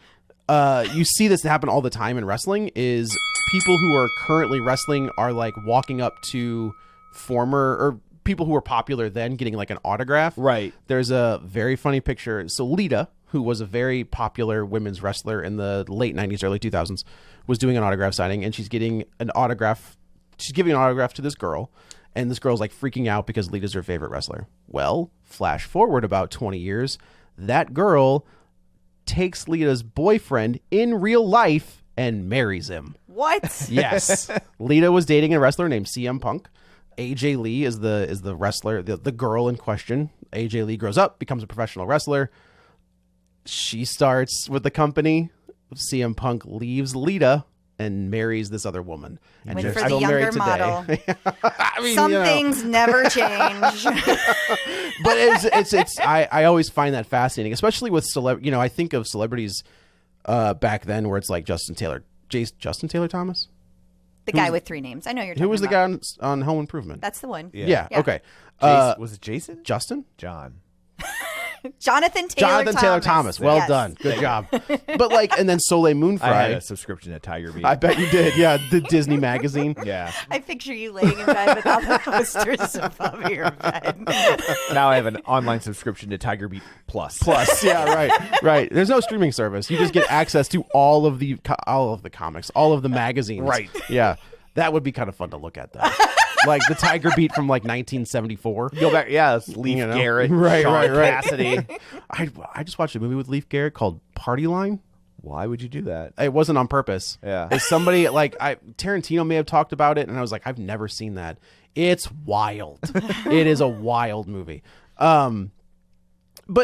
You see this happen all the time in wrestling. Is people who are currently wrestling are like walking up to former or people who were popular then, getting like an autograph. Right. There's a very funny picture. So Lita, who was a very popular women's wrestler in the late 90s, early 2000s, was doing an autograph signing, and she's getting an autograph. She's giving an autograph to this girl, and this girl's like freaking out because Lita's her favorite wrestler. Well, flash forward about 20 years, that girl takes Lita's boyfriend in real life and marries him. What? Yes. Lita was dating a wrestler named CM Punk. AJ Lee is the wrestler, the girl in question. AJ Lee grows up, becomes a professional wrestler. She starts with the company. CM Punk leaves Lita and marries this other woman. And Went they're for the still younger married today. model. I mean, Some things never change. But it's I always find that fascinating, especially with I think of celebrities back then where it's like Justin Taylor Thomas. The guy with three names. I know you're talking Who was the about. guy on Home Improvement? That's the one. Yeah. Yeah. Okay. Was it Jason? Justin? John. Jonathan Taylor Thomas. Well Yes. done. Good job. But like, and then Soleil Moonfry. I had a subscription to Tiger Beat. I bet you did. Yeah, the Disney magazine. Yeah. I picture you laying in bed with all the posters above your bed. Now I have an online subscription to Tiger Beat Plus. Yeah, right. There's no streaming service. You just get access to all of the comics, all of the magazines. Right. Yeah, that would be kind of fun to look at, though. Like the Tiger Beat from like 1974. Go back. Yeah, it's Leif Garrett. Right, Sean right. Cassidy. I just watched a movie with Leif Garrett called Party Line. Why would you do that? It wasn't on purpose. Yeah. It's somebody like Tarantino may have talked about it, and I was like, I've never seen that. It's wild. It is a wild movie. But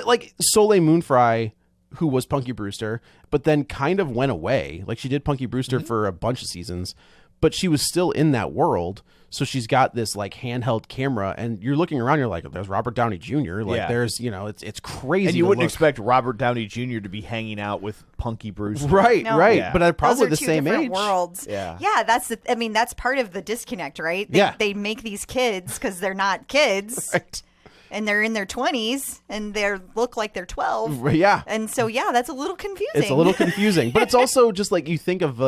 like Soleil Moonfry who was Punky Brewster, but then kind of went away. Like she did Punky Brewster for a bunch of seasons, but she was still in that world. So she's got this like handheld camera, and you're looking around. You're like, "There's Robert Downey Jr." Like, there's it's crazy. And you wouldn't expect Robert Downey Jr. to be hanging out with Punky Brewster, right? No. Right, Yeah. but they're probably Those are the two same different age. worlds. Yeah. That's part of the disconnect, right? They make these kids because they're not kids. Right. And they're in their 20s and they look like they're 12. Yeah. And so, that's a little confusing. It's a little confusing, but it's also just like you think of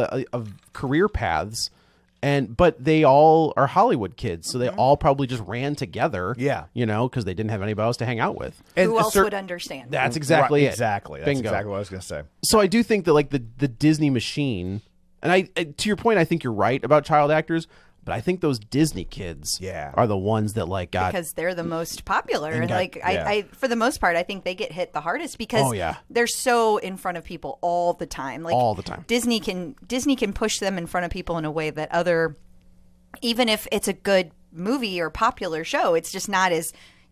career paths, but they all are Hollywood kids, so they all probably just ran together. Yeah. Because they didn't have anybody else to hang out with. Who else would understand? That's exactly it. Exactly. That's Bingo. exactly what I was going to say. So I do think that like the Disney machine, and I to your point, I think you're right about child actors. But I think those Disney kids are the ones that like got because they're the most popular. And got- I for the most part, I think they get hit the hardest because they're so in front of people all the time. Like all the time. Disney can push them in front of people in a way that even if it's a good movie or popular show, it's just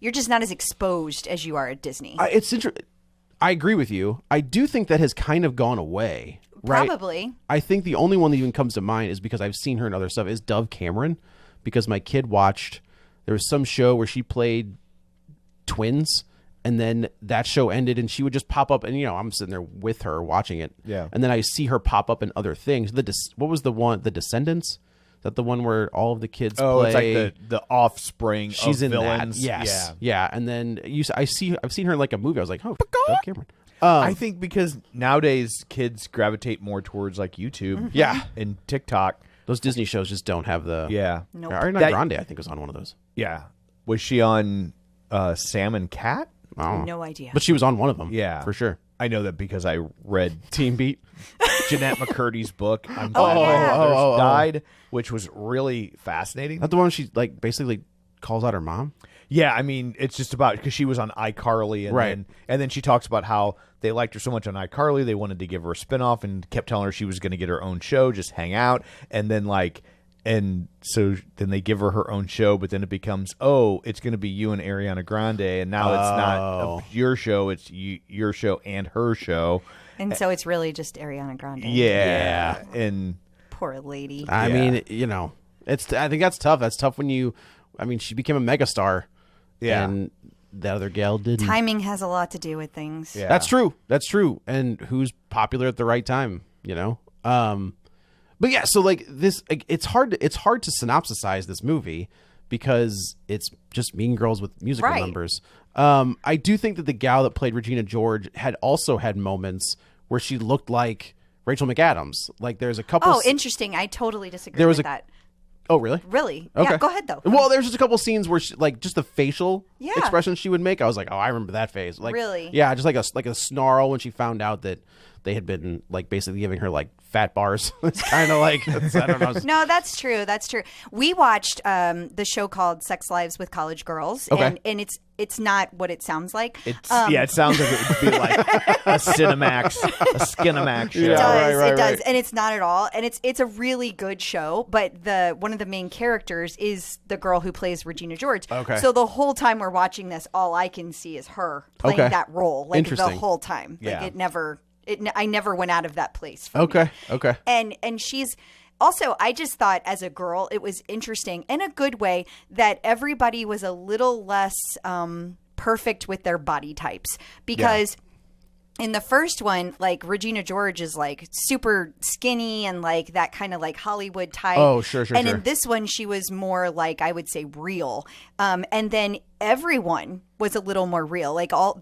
you're just not as exposed as you are at Disney. It's interesting. I agree with you. I do think that has kind of gone away. Right? Probably. I think the only one that even comes to mind is because I've seen her in other stuff is Dove Cameron, because my kid watched, there was some show where she played twins, and then that show ended and she would just pop up, and I'm sitting there with her watching it. Yeah. And then I see her pop up in other things. What was the one, The Descendants? Is that the one where all of the kids play? It's like the offspring She's of in villains. that. Yes. Yeah. And then I've seen her in like a movie. I was like, oh, Dove Cameron. I think because nowadays kids gravitate more towards like YouTube, Yeah. and TikTok. Those Disney shows just don't have the. Yeah, Nope. Ariana That- Grande, I think, was on one of those. yeah. Was she on Sam and Cat? Oh. No idea. But she was on one of them. Yeah, For sure. I know that because I read Team Beat. Jeanette McCurdy's book. I'm Oh, glad my yeah. mothers died, which was really fascinating. Not the one she like basically calls out her mom. Yeah, I mean, it's just about because she was on iCarly, and then she talks about how they liked her so much on iCarly, they wanted to give her a spinoff, and kept telling her she was going to get her own show, just hang out, and then so then they give her own show, but then it becomes, it's going to be you and Ariana Grande, and now it's not your show, it's your show and her show. and so it's really just Ariana Grande. Yeah, and Poor lady. I mean, it's. I think that's tough. That's tough when she became a megastar. Yeah. And the other gal didn't. Timing has a lot to do with things. Yeah. That's true. That's true. And who's popular at the right time, But yeah, so like this, it's hard to synopsisize this movie because it's just Mean Girls with musical Right. numbers. I do think that the gal that played Regina George had also had moments where she looked like Rachel McAdams. Like there's a couple. Oh, interesting. I totally disagree There was with a- that. Oh, really? Really? Okay. Yeah, go ahead, though. Well, there's just a couple scenes where she, like just the facial Yeah. expressions she would make. I was like, oh, I remember that face. Like, Really? Yeah, just like a snarl when she found out that they had been like basically giving her like fat bars. It's kind of like I don't know. No, that's true. That's true. We watched the show called Sex Lives with College Girls, Okay. and it's not what it sounds like. it's it sounds like it would be like a Cinemax, a Skinemax show. It does, right, it does, right. and it's not at all. And it's a really good show. But one of the main characters is the girl who plays Regina George. Okay. So the whole time we're watching this, all I can see is her playing Okay. that role, like the Interesting. whole time. Like Yeah. I never went out of that place. For me. Okay. And she's also, I just thought as a girl, it was interesting in a good way that everybody was a little less perfect with their body types because in the first one, like Regina George is like super skinny and like that kind of like Hollywood type. Oh, sure. And in this one, she was more like, I would say, real. And then everyone was a little more real. Like all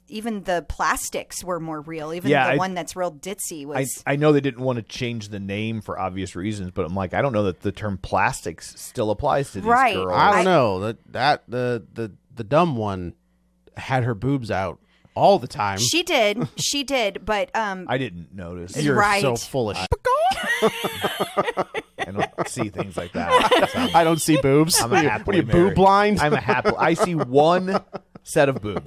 even the plastics were more real. Even the one that's real ditzy was. I know they didn't want to change the name for obvious reasons, but I'm like, I don't know that the term plastics still applies to these Right. girls. I don't know that the dumb one had her boobs out all the time. She did, but I didn't notice. You're right. so full of shit. I don't see things like that. So I don't see boobs. I'm a What are happily you, boob married. blind? I see one set of boobs.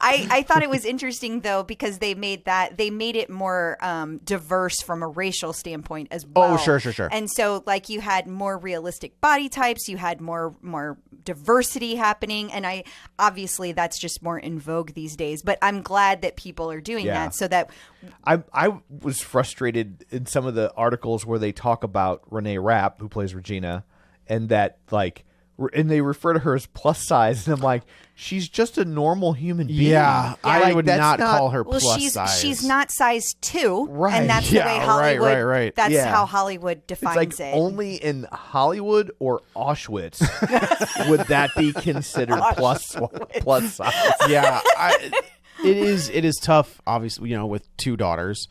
I thought it was interesting though because they made it more diverse from a racial standpoint as well. Oh, sure. And so like you had more realistic body types, you had more diversity happening, and obviously that's just more in vogue these days. But I'm glad that people are doing that so that I was frustrated in some of the articles where they talk about Reneé Rapp, who plays Regina, and that like. And they refer to her as plus size, and I'm like, she's just a normal human being. Yeah, I like, would not call her well, plus size. she's not size 2, Right. and that's the way Hollywood. Right. That's how Hollywood defines it's like it. only in Hollywood or Auschwitz would that be considered plus size. Yeah, it is tough. Obviously, with 2 daughters,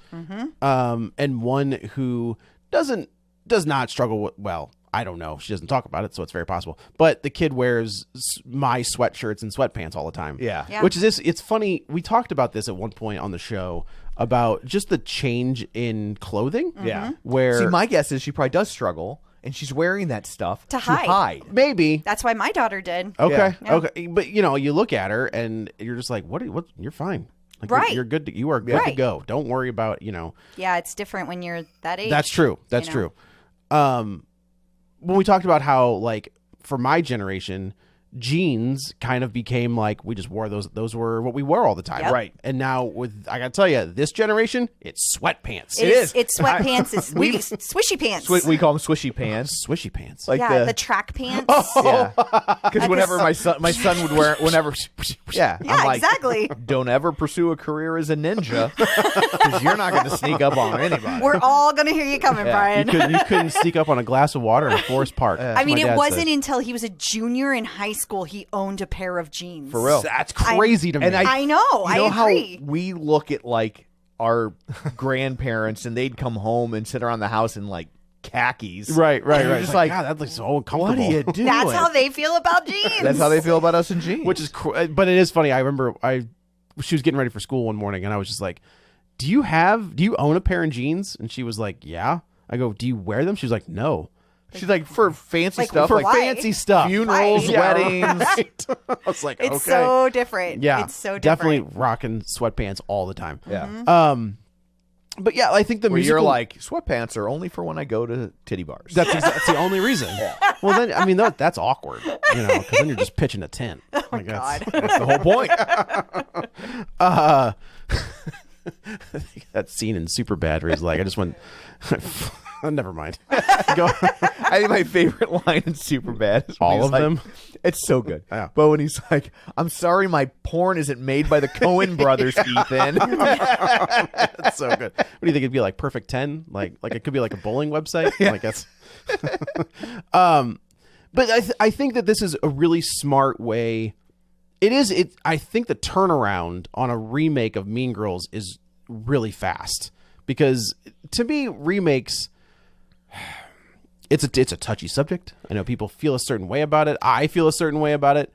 and one who does not struggle with. Well, I don't know. She doesn't talk about it, so it's very possible. But the kid wears my sweatshirts and sweatpants all the time. Yeah. Which is it's funny. We talked about this at one point on the show about just the change in clothing. Yeah. Where See, my guess is she probably does struggle, and she's wearing that stuff To hide. maybe. That's why my daughter did. Okay. Yeah. Okay. But you look at her and you're just like, what? You're fine. Like, Right. You're good. You are good to Right. go. Don't worry about Yeah, it's different when you're that age. That's true. That's true. When we talked about how, like, for my generation, jeans kind of became like we just wore those were what we wore all the time. Yep. Right. And now I gotta tell you, this generation, it's sweatpants. It is. It's sweatpants. It's swishy pants. We call them swishy pants. Swishy pants. Like the track pants. Yeah. Because whenever my son would wear it, whenever, Yeah, I'm like, exactly. Don't ever pursue a career as a ninja because you're not going to sneak up on anybody. We're all gonna hear you coming, Brian. you couldn't sneak up on a glass of water in Forest Park. I mean, it wasn't until he was a junior in high school he owned a pair of jeans. For real. That's crazy to me. And I know. You know I agree. how we look at like our grandparents and they'd come home and sit around the house in like khakis. right. You're just like, God, that looks so uncomfortable. what are you doing? That's how they feel about jeans. That's how they feel about us in jeans. Which is, but it is funny. I remember she was getting ready for school one morning, and I was just like, "Do you own a pair of jeans?" And she was like, "Yeah." I go, "Do you wear them?" She was like, "No." She's like, for fancy Like, stuff, for like why? Fancy stuff, funerals, Right. Yeah, weddings. right. I was like, It's okay. so different. Yeah, It's so different. definitely rocking sweatpants all the time. Yeah. But yeah, I think the Where musical. you're like, sweatpants are only for when I go to titty bars. That's the only reason. Well, then I mean that's awkward, because then you're just pitching a tent. Oh my God. That's the whole point. That scene in Superbad where he's like, I just went. Never mind. Go. I think my favorite line in Superbad is when All he's of like- them? It's so good. Yeah. But when he's like, I'm sorry my porn isn't made by the Coen brothers, Ethan. That's so good. What do you think it'd be like? Perfect 10? Like it could be like a bowling website. Like that's. But I think that this is a really smart way. It is. I think the turnaround on a remake of Mean Girls is really fast because to me remakes. It's a touchy subject. I know people feel a certain way about it. I feel a certain way about it.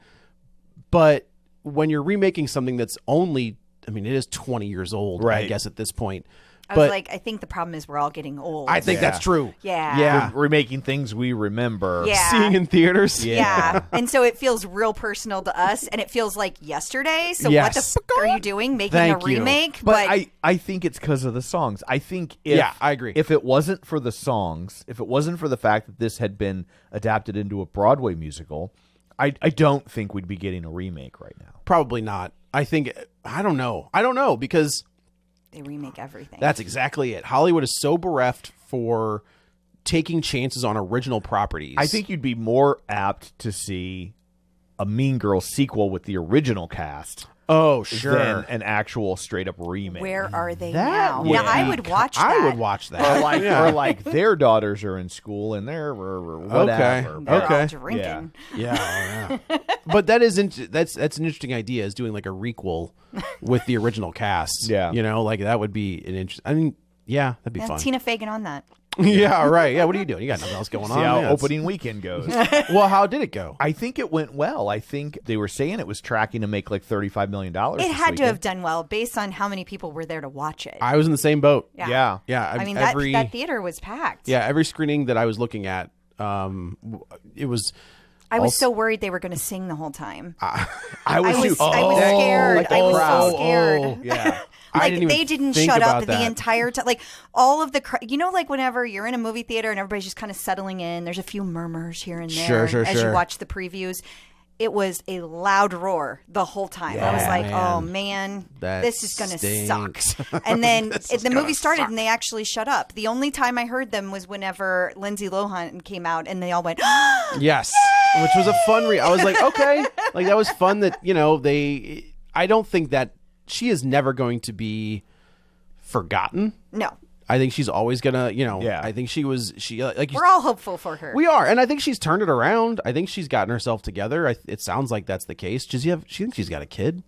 But when you're remaking something that's only, it is 20 years old, I Right. guess, at this point. I But was like, I think the problem is we're all getting old. I think that's true. Yeah. Yeah. We're remaking things we remember. Yeah. Seeing in theaters. Yeah. And so it feels real personal to us, and it feels like yesterday. So Yes. what the fuck are you doing making Thank a you. remake? But I think it's because of the songs. I think Yeah, I agree. If it wasn't for the songs, if it wasn't for the fact that this had been adapted into a Broadway musical, I don't think we'd be getting a remake right now. Probably not. I don't know because they remake everything. that's exactly it. Hollywood is so bereft for taking chances on original properties. I think you'd be more apt to see a Mean Girls sequel with the original cast Oh, sure. than an actual straight up remake. Where are they That now? would Now, I be would watch that. I would watch that. Or like, Yeah. or like their daughters are in school and they're whatever. Okay. They're Okay. all drinking. Yeah, but that's an interesting idea. Is doing like a requel with the original cast. Yeah. like that would be an interesting. Yeah, that'd be Yeah, fun. Tina Fagan on that. Yeah, right. Yeah, what are you doing? You got nothing else going See on. how Yeah, it's- opening weekend goes. Well, how did it go? I think it went well. I think they were saying it was tracking to make like $35 million. It had to have done well based on how many people were there to watch it. I was in the same boat. Yeah. Yeah, I mean, every that theater was packed. yeah every screening that I was looking at, it was. I was so worried they were going to sing the whole time. I was I was scared. like the I was crowd. so scared. Yeah. Like didn't they even didn't think shut up about the that. entire time. Like all of the, like whenever you're in a movie theater and everybody's just kind of settling in, there's a few murmurs here and there Sure, as sure. you watch the previews. It was a loud roar the whole time. I was like, man. oh man, That this is going to suck. stinks. And then This is the gonna movie started suck. and they actually shut up. The only time I heard them was whenever Lindsay Lohan came out and they all went, Yes, which was a fun I was like, okay, like that was fun that, I don't think that she is never going to be forgotten. no. I think she's always gonna, Yeah. I think she like We're all hopeful for her. we are, and I think she's turned it around. I think she's gotten herself together. It sounds like that's the case. Does she think she's got a kid?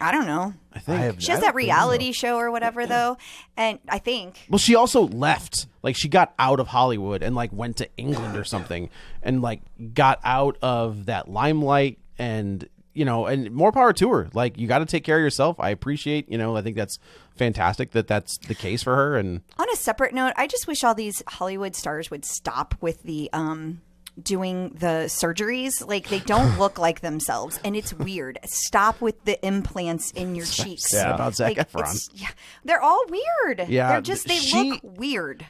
I don't know. I think. She has that reality show or whatever, though. And I think. Well, she also left. Like, she got out of Hollywood and, like, went to England or something and, like, got out of that limelight and, and more power to her. Like, you got to take care of yourself. I appreciate, I think that's fantastic that that's the case for her. And On a separate note, I just wish all these Hollywood stars would stop with the doing the surgeries. Like, they don't look like themselves, and it's weird. Stop with the implants in your cheeks. Yeah. About Zac Like, Efron. yeah, they're all weird. Yeah, they look weird.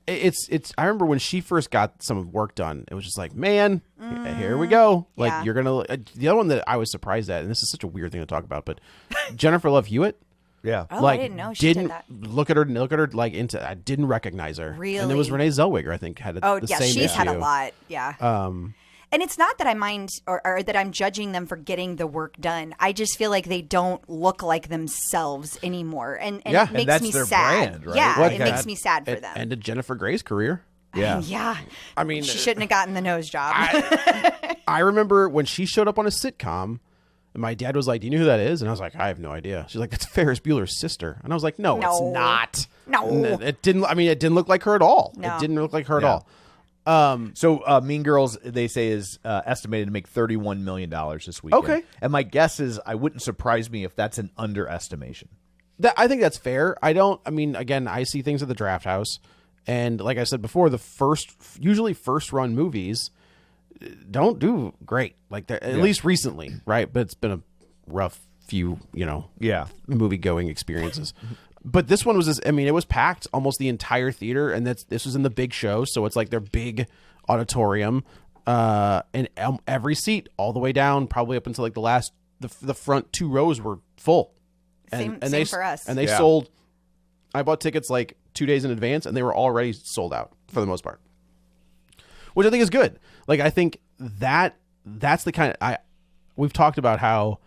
it's I remember when she first got some work done, it was just like, man, here we go. Like, Yeah. you're gonna the other one that I was surprised at, and this is such a weird thing to talk about, but Jennifer Love Hewitt. Yeah. Oh, Like, I didn't know she did that. look at her like into. I didn't recognize her. And it was Really? Renee Zellweger, I think, had Oh, the yeah, same she's issue. had a lot. Yeah. And it's not that I mind or that I'm judging them for getting the work done. I just feel like they don't look like themselves anymore. And Yeah. it And makes that's me their sad. brand, right? Yeah, Like it that. makes me sad for them. And Jennifer Grey's career. Yeah. Yeah. I mean, She shouldn't have gotten the nose job. I remember when she showed up on a sitcom, and my dad was like, "Do you know who that is?" And I was like, "I have no idea." She's like, "That's Ferris Bueller's sister." And I was like, "No, it's No. not. No. It didn't. I mean, it didn't look like her at all. No. It didn't look like her at Yeah. all." So Mean Girls, they say, is estimated to make $31 million this weekend. Okay. And my guess is I wouldn't surprise me if that's an underestimation. I think that's fair. I mean, again, I see things at the Draft House, and like I said before, usually first run movies don't do great. Like, at least recently, right? But it's been a rough few, Yeah. movie going experiences. But this one was it was packed almost the entire theater, and this was in the big show, so it's like their big auditorium, and every seat all the way down, probably up until like the front 2 rows were full. Same they, for us. And they Yeah. sold. I bought tickets like 2 days in advance, and they were already sold out for the most part, which I think is good. Like, I think that's the kind of we've talked about how.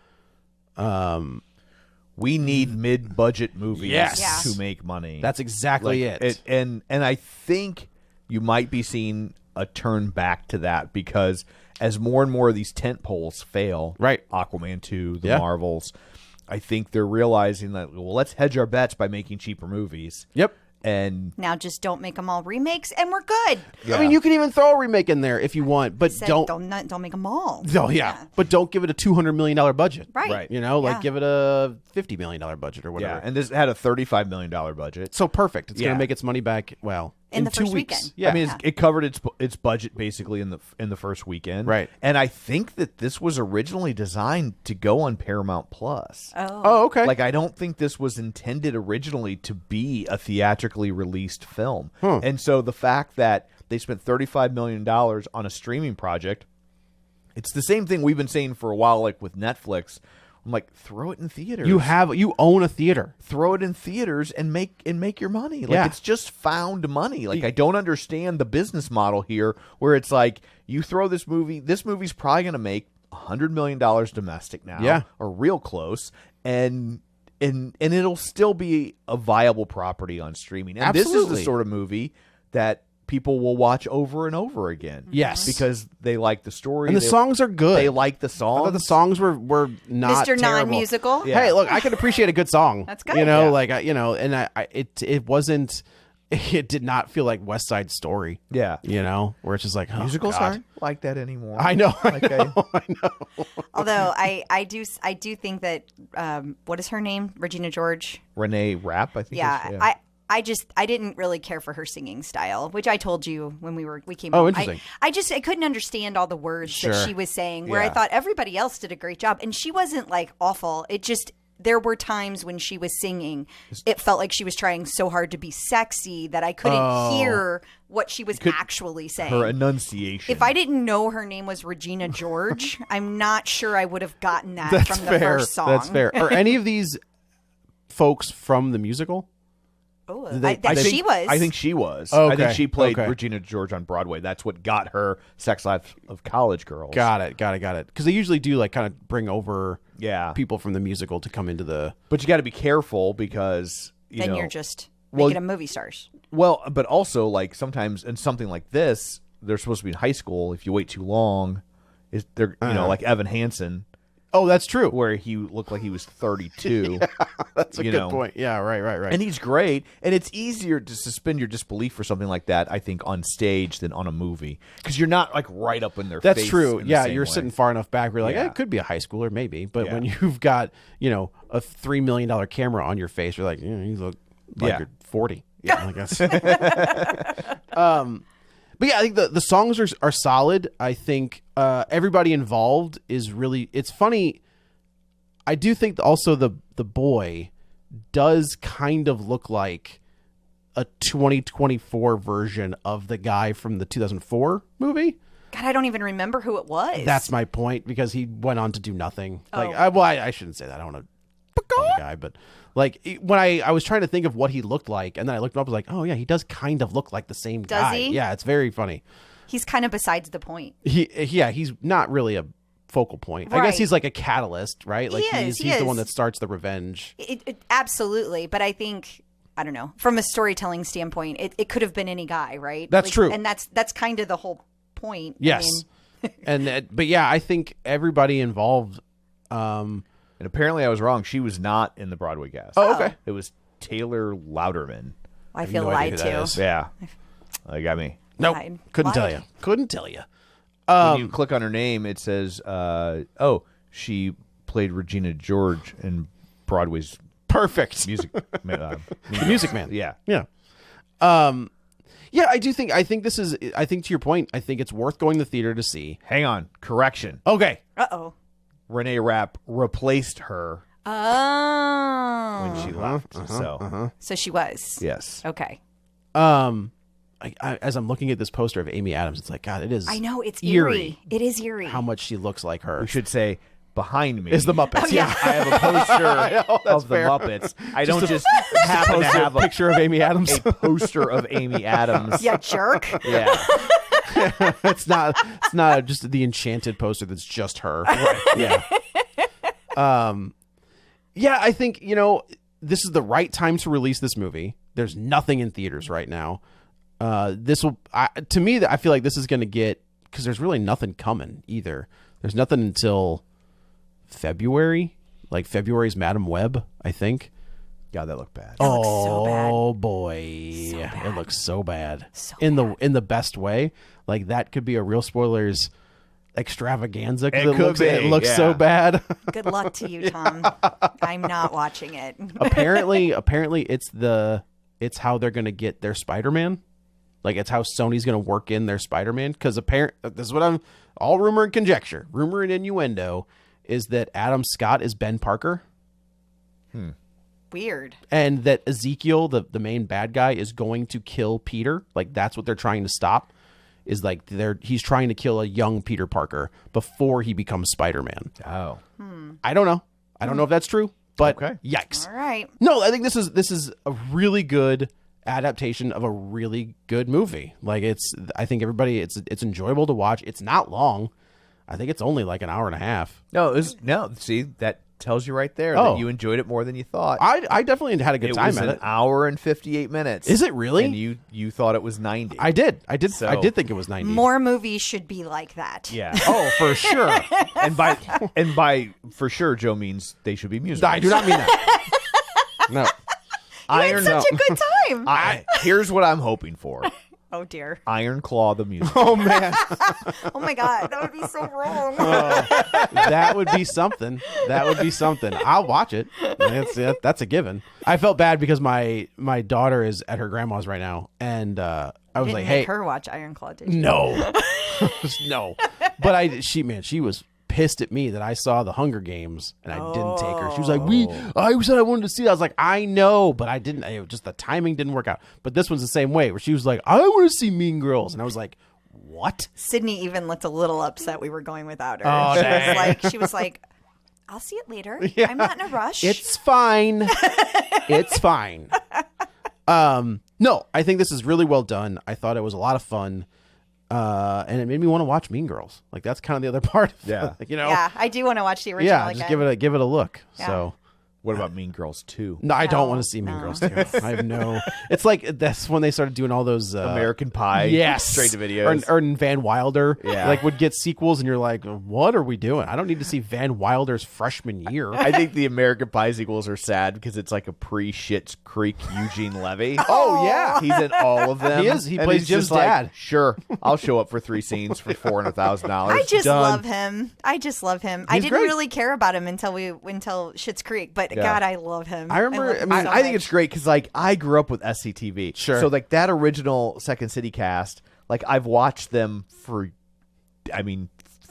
We need mid-budget movies Yes. Yeah. to make money. That's exactly it. And I think you might be seeing a turn back to that because as more and more of these tent poles fail, Right. Aquaman 2, the Yeah. Marvels, I think they're realizing that, well, let's hedge our bets by making cheaper movies. Yep. And Now just don't make them all remakes, and we're good. I mean, you can even throw a remake in there if you want, but Said, don't. don't make them all. Oh yeah, but don't give it a $200 million budget. Right. Right. Like Yeah. give it a $50 million budget or whatever. yeah, and this had a $35 million budget. So perfect. It's Yeah. going to make its money back. Well, In the 2 first weeks. weekend. Yeah. I mean, it covered its budget basically in the first weekend, Right. And I think that this was originally designed to go on Paramount Plus. oh okay. Like, I don't think this was intended originally to be a theatrically released film. And so the fact that they spent $35 million on a streaming project, it's the same thing we've been saying for a while, like with Netflix. I'm like, throw it in theaters. you own a theater. Throw it in theaters and make your money. Like, Yeah. it's just found money. Like, I don't understand the business model here where it's like, you throw this movie's probably going to make $100 million domestic now. Yeah. Or real close. And it'll still be a viable property on streaming. And this is Absolutely. the sort of movie that people will watch over and over again. Yes. Because they like the story. And the songs are good. They like the I songs. thought the songs were not Mr. terrible. Non-musical. Yeah. Hey, look, I can appreciate a good song. That's good. Yeah. Yeah. And it wasn't. It did not feel like West Side Story. Yeah. Where it's just like, oh, Musicals God. aren't like that anymore. I know. I Okay. know. I know. Although I do think that what is her name? Regina George. Reneé Rapp, I think. Yeah, is- I didn't really care for her singing style, which I told you when we came. Oh, home. interesting. I couldn't understand all the words that she was saying. Where I Yeah. thought everybody else did a great job, and she wasn't like awful. It just there were times when she was singing, it felt like she was trying so hard to be sexy that I couldn't hear what she was actually saying. Her enunciation. If I didn't know her name was Regina George, I'm not sure I would have gotten that That's from the fair. first song. That's fair. Are any of these folks from the musical? Oh, she was. I think she was. Okay, I think she played okay. Regina George on Broadway. That's what got her Sex Life of College Girls. Got it. Because they usually do like kind of bring over Yeah. people from the musical to come into the. But you got to be careful because then you're just making them movie stars. Well, but also like sometimes in something like this, they're supposed to be in high school. If you wait too long, they're like Evan Hansen, Oh, that's true. where he looked like he was 32. That's a you good know. point. Yeah, right. And he's great, and it's easier to suspend your disbelief for something like that, I think, on stage than on a movie because you're not like right up in their That's face. true. in the Yeah, same you're way. sitting far enough back where you're like, Yeah. it could be a high schooler, maybe. But Yeah. when you've got, a $3 million camera on your face, you're like, you look like Yeah. you're 40. Yeah, I guess. But yeah, I think the songs are solid. I think everybody involved is really. It's funny. I do think also the boy does kind of look like a 2024 version of the guy from the 2004 movie. God, I don't even remember who it was. That's my point because he went on to do nothing. Like, Oh. I shouldn't say that. I don't want to call the guy, but like when I was trying to think of what he looked like, and then I looked him up, I was like, oh yeah, he does kind of look like the same Does guy. he? Yeah, it's very funny. He's kind of besides the point. He's not really a focal point. I guess Right. he's like a catalyst, right? Like He is, he's he the one is. that starts the revenge. Absolutely, but I think I don't know from a storytelling standpoint, it could have been any guy, right? That's true. and that's kind of the whole point. Yes. But yeah, I think everybody involved. And apparently, I was wrong. She was not in the Broadway cast. Oh, okay. It was Taylor Louderman. I feel no idea lied who that to. is. Yeah, that got me. Nope. Lied. Couldn't tell Lied. you. Couldn't tell you. When you click on her name, it says, she played Regina George in Broadway's Perfect. music. The Music Man. Yeah. Yeah. Yeah, I think this is. I think to your point, I think it's worth going to the theater to see. Hang on. Correction. Okay. Uh-oh. Reneé Rapp replaced her Oh. when she left. So she was. Yes. Okay. As I'm looking at this poster of Amy Adams, it's like, God, it is. I know it's eerie. It is eerie. How much she looks like her. We should say behind me Is the Muppets? yeah. I have a poster of the fair. Muppets. I don't just happen to have a picture of Amy Adams. a poster of Amy Adams. Yeah, jerk. Yeah. It's not just the enchanted poster that's just her. Right. Yeah. Yeah, I think, this is the right time to release this movie. There's nothing in theaters right now. To me, I feel like this is going to get, because there's really nothing coming either. There's nothing until February, like February's Madam Web, I think. God, that looked bad. It looks so bad. Oh boy, bad. it looks so bad. So in the best way. Like that could be a real spoilers extravaganza. 'Cause It could it be, looks yeah. so bad. Good luck to you, Tom. I'm not watching it. apparently, it's how they're gonna get their Spider-Man. Like it's how Sony's gonna work in their Spider-Man. Because this is what I'm all rumor and conjecture, rumor and innuendo is that Adam Scott is Ben Parker. Weird. And that Ezekiel, the main bad guy, is going to kill Peter. Like that's what they're trying to stop. Is like he's trying to kill a young Peter Parker before he becomes Spider-Man. Oh. I don't know. I don't know if that's true, but Okay. yikes. All right. No, I think this is a really good adaptation of a really good movie. Like I think everybody it's enjoyable to watch. It's not long. I think it's only like an hour and a half. No, see, that tells you right there Oh. that you enjoyed it more than you thought. I definitely had a good It time was at an it. hour and 58 minutes. Is it really? And you thought it was 90. I did So- I did think it was 90. More movies should be like that. Yeah. Oh, for sure. and by for sure, Joe means they should be musicals. I do not mean that. No. You had such a good time. Here's what I'm hoping for. Oh dear. Iron Claw the musical. Oh man, Oh my god, that would be so wrong. that would be something. I'll watch it. That's a given. I felt bad because my daughter is at her grandma's right now, and I was Didn't like, make "Hey, her watch Iron Claw, did you? no, no." But she was pissed at me that I saw the Hunger Games and I didn't take her. She was like, I said I wanted to see it. I was like, I know, but I didn't. It was just the timing didn't work out. But this one's the same way, where she was like, I want to see Mean Girls, and I was like, what? Sydney even looked a little upset we were going without her. Oh, She was like, I'll see it later. Yeah. I'm not in a rush. It's fine. It's fine. No, I think this is really well done. I thought it was a lot of fun. And it made me want to watch Mean Girls. Like that's kind of the other part of it, you know. Yeah, I do want to watch the original Yeah, again. just give it a look. Yeah. So What about Mean Girls 2? no, I don't No, want to see Mean no. Girls too. I have no. It's like that's when they started doing all those American Pie. yes, Straight to videos. or Van Wilder. Yeah. like would get sequels, and you're like, what are we doing? I don't need to see Van Wilder's freshman year. I think the American Pie sequels are sad because it's like a pre-Schitt's Creek Eugene Levy. Oh, yeah. He's in all of them. He is. He And plays he's Jim's just like, dad. Sure, I'll show up for 3 scenes for $400,000. I just Done. love him. I He's didn't great. really care about him until Schitt's Creek, but God, I love him. I remember- love him I mean, so I think much. it's great because like I grew up with SCTV. Sure. So like that original Second City cast, like I've watched them for,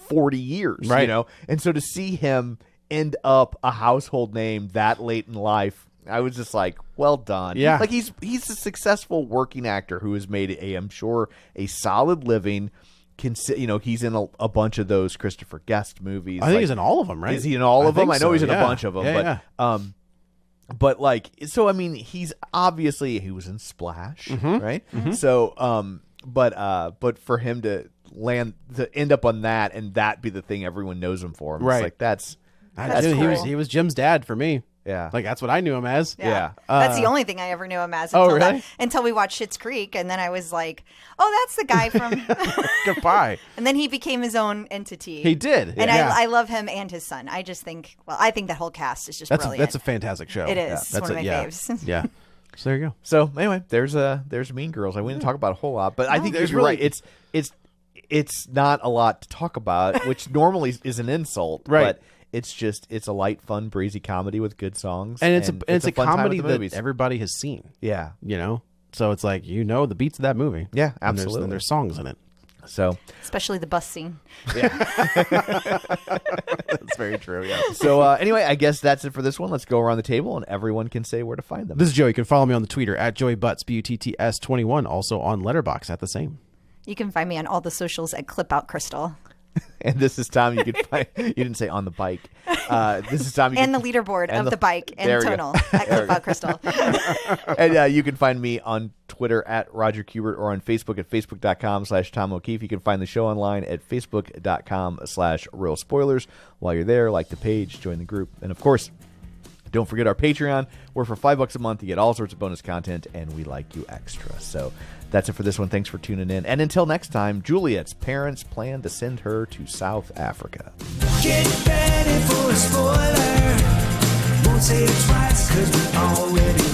40 years. Right. You know, and so to see him end up a household name that late in life, I was just like, well done. Yeah. Like he's a successful working actor who has made I'm sure a solid living. He's in a bunch of those Christopher Guest movies. I think he's in all of them, right? Is he in all of them? think I know so, he's in yeah. a bunch of them, Yeah, but like, so I mean, he's obviously he was in Splash, Mm-hmm. right? So, but for him to end up on that and that be the thing everyone knows him for, Right. It's like that's Dude, cool. he was Jim's dad for me. yeah, Like that's what I knew him as. yeah. That's the only thing I ever knew him as Oh, until, really? until we watched Schitt's Creek, and then I was like, "Oh, that's the guy from." Goodbye. And then he became his own entity. He did. and yeah. I love him and his son. I just think, I think that whole cast is just brilliant. That's a fantastic show. It is. It's That's one of my yeah. faves. Yeah. So there you go. So anyway, there's Mean Girls. I wouldn't talk about a whole lot, but I think there's you're really- right. It's not a lot to talk about, which normally is an insult, Right. But it's a light, fun, breezy comedy with good songs, And it's a fun time comedy at the that movies. everybody has seen. Yeah, You know? So it's like the beats of that movie. Yeah, And absolutely. there's songs in it. so Especially the bus scene. That's very true, yeah. So anyway, I guess that's it for this one. Let's go around the table and everyone can say where to find them. This is Joey. You can follow me on the Twitter at JoeyButts, BUTTS21, also on Letterboxd at the same. You can find me on all the socials at Clip Out Crystal. And this is Tom. You can find. You didn't say on the bike. This is Tom. You And can, the leaderboard and of the- the bike there and we go. tonal at Clip Out Crystal. and you can find me on Twitter at Roger Kubert or on Facebook at facebook.com/Tom O'Keefe. You can find the show online at facebook.com/Real Spoilers. While you're there, like the page, join the group, and of course, don't forget our Patreon, where for $5 a month you get all sorts of bonus content, and we like you extra. So that's it for this one. Thanks for tuning in. And until next time, Juliet's parents plan to send her to South Africa. Get ready for a spoiler. Won't say it twice, cause we already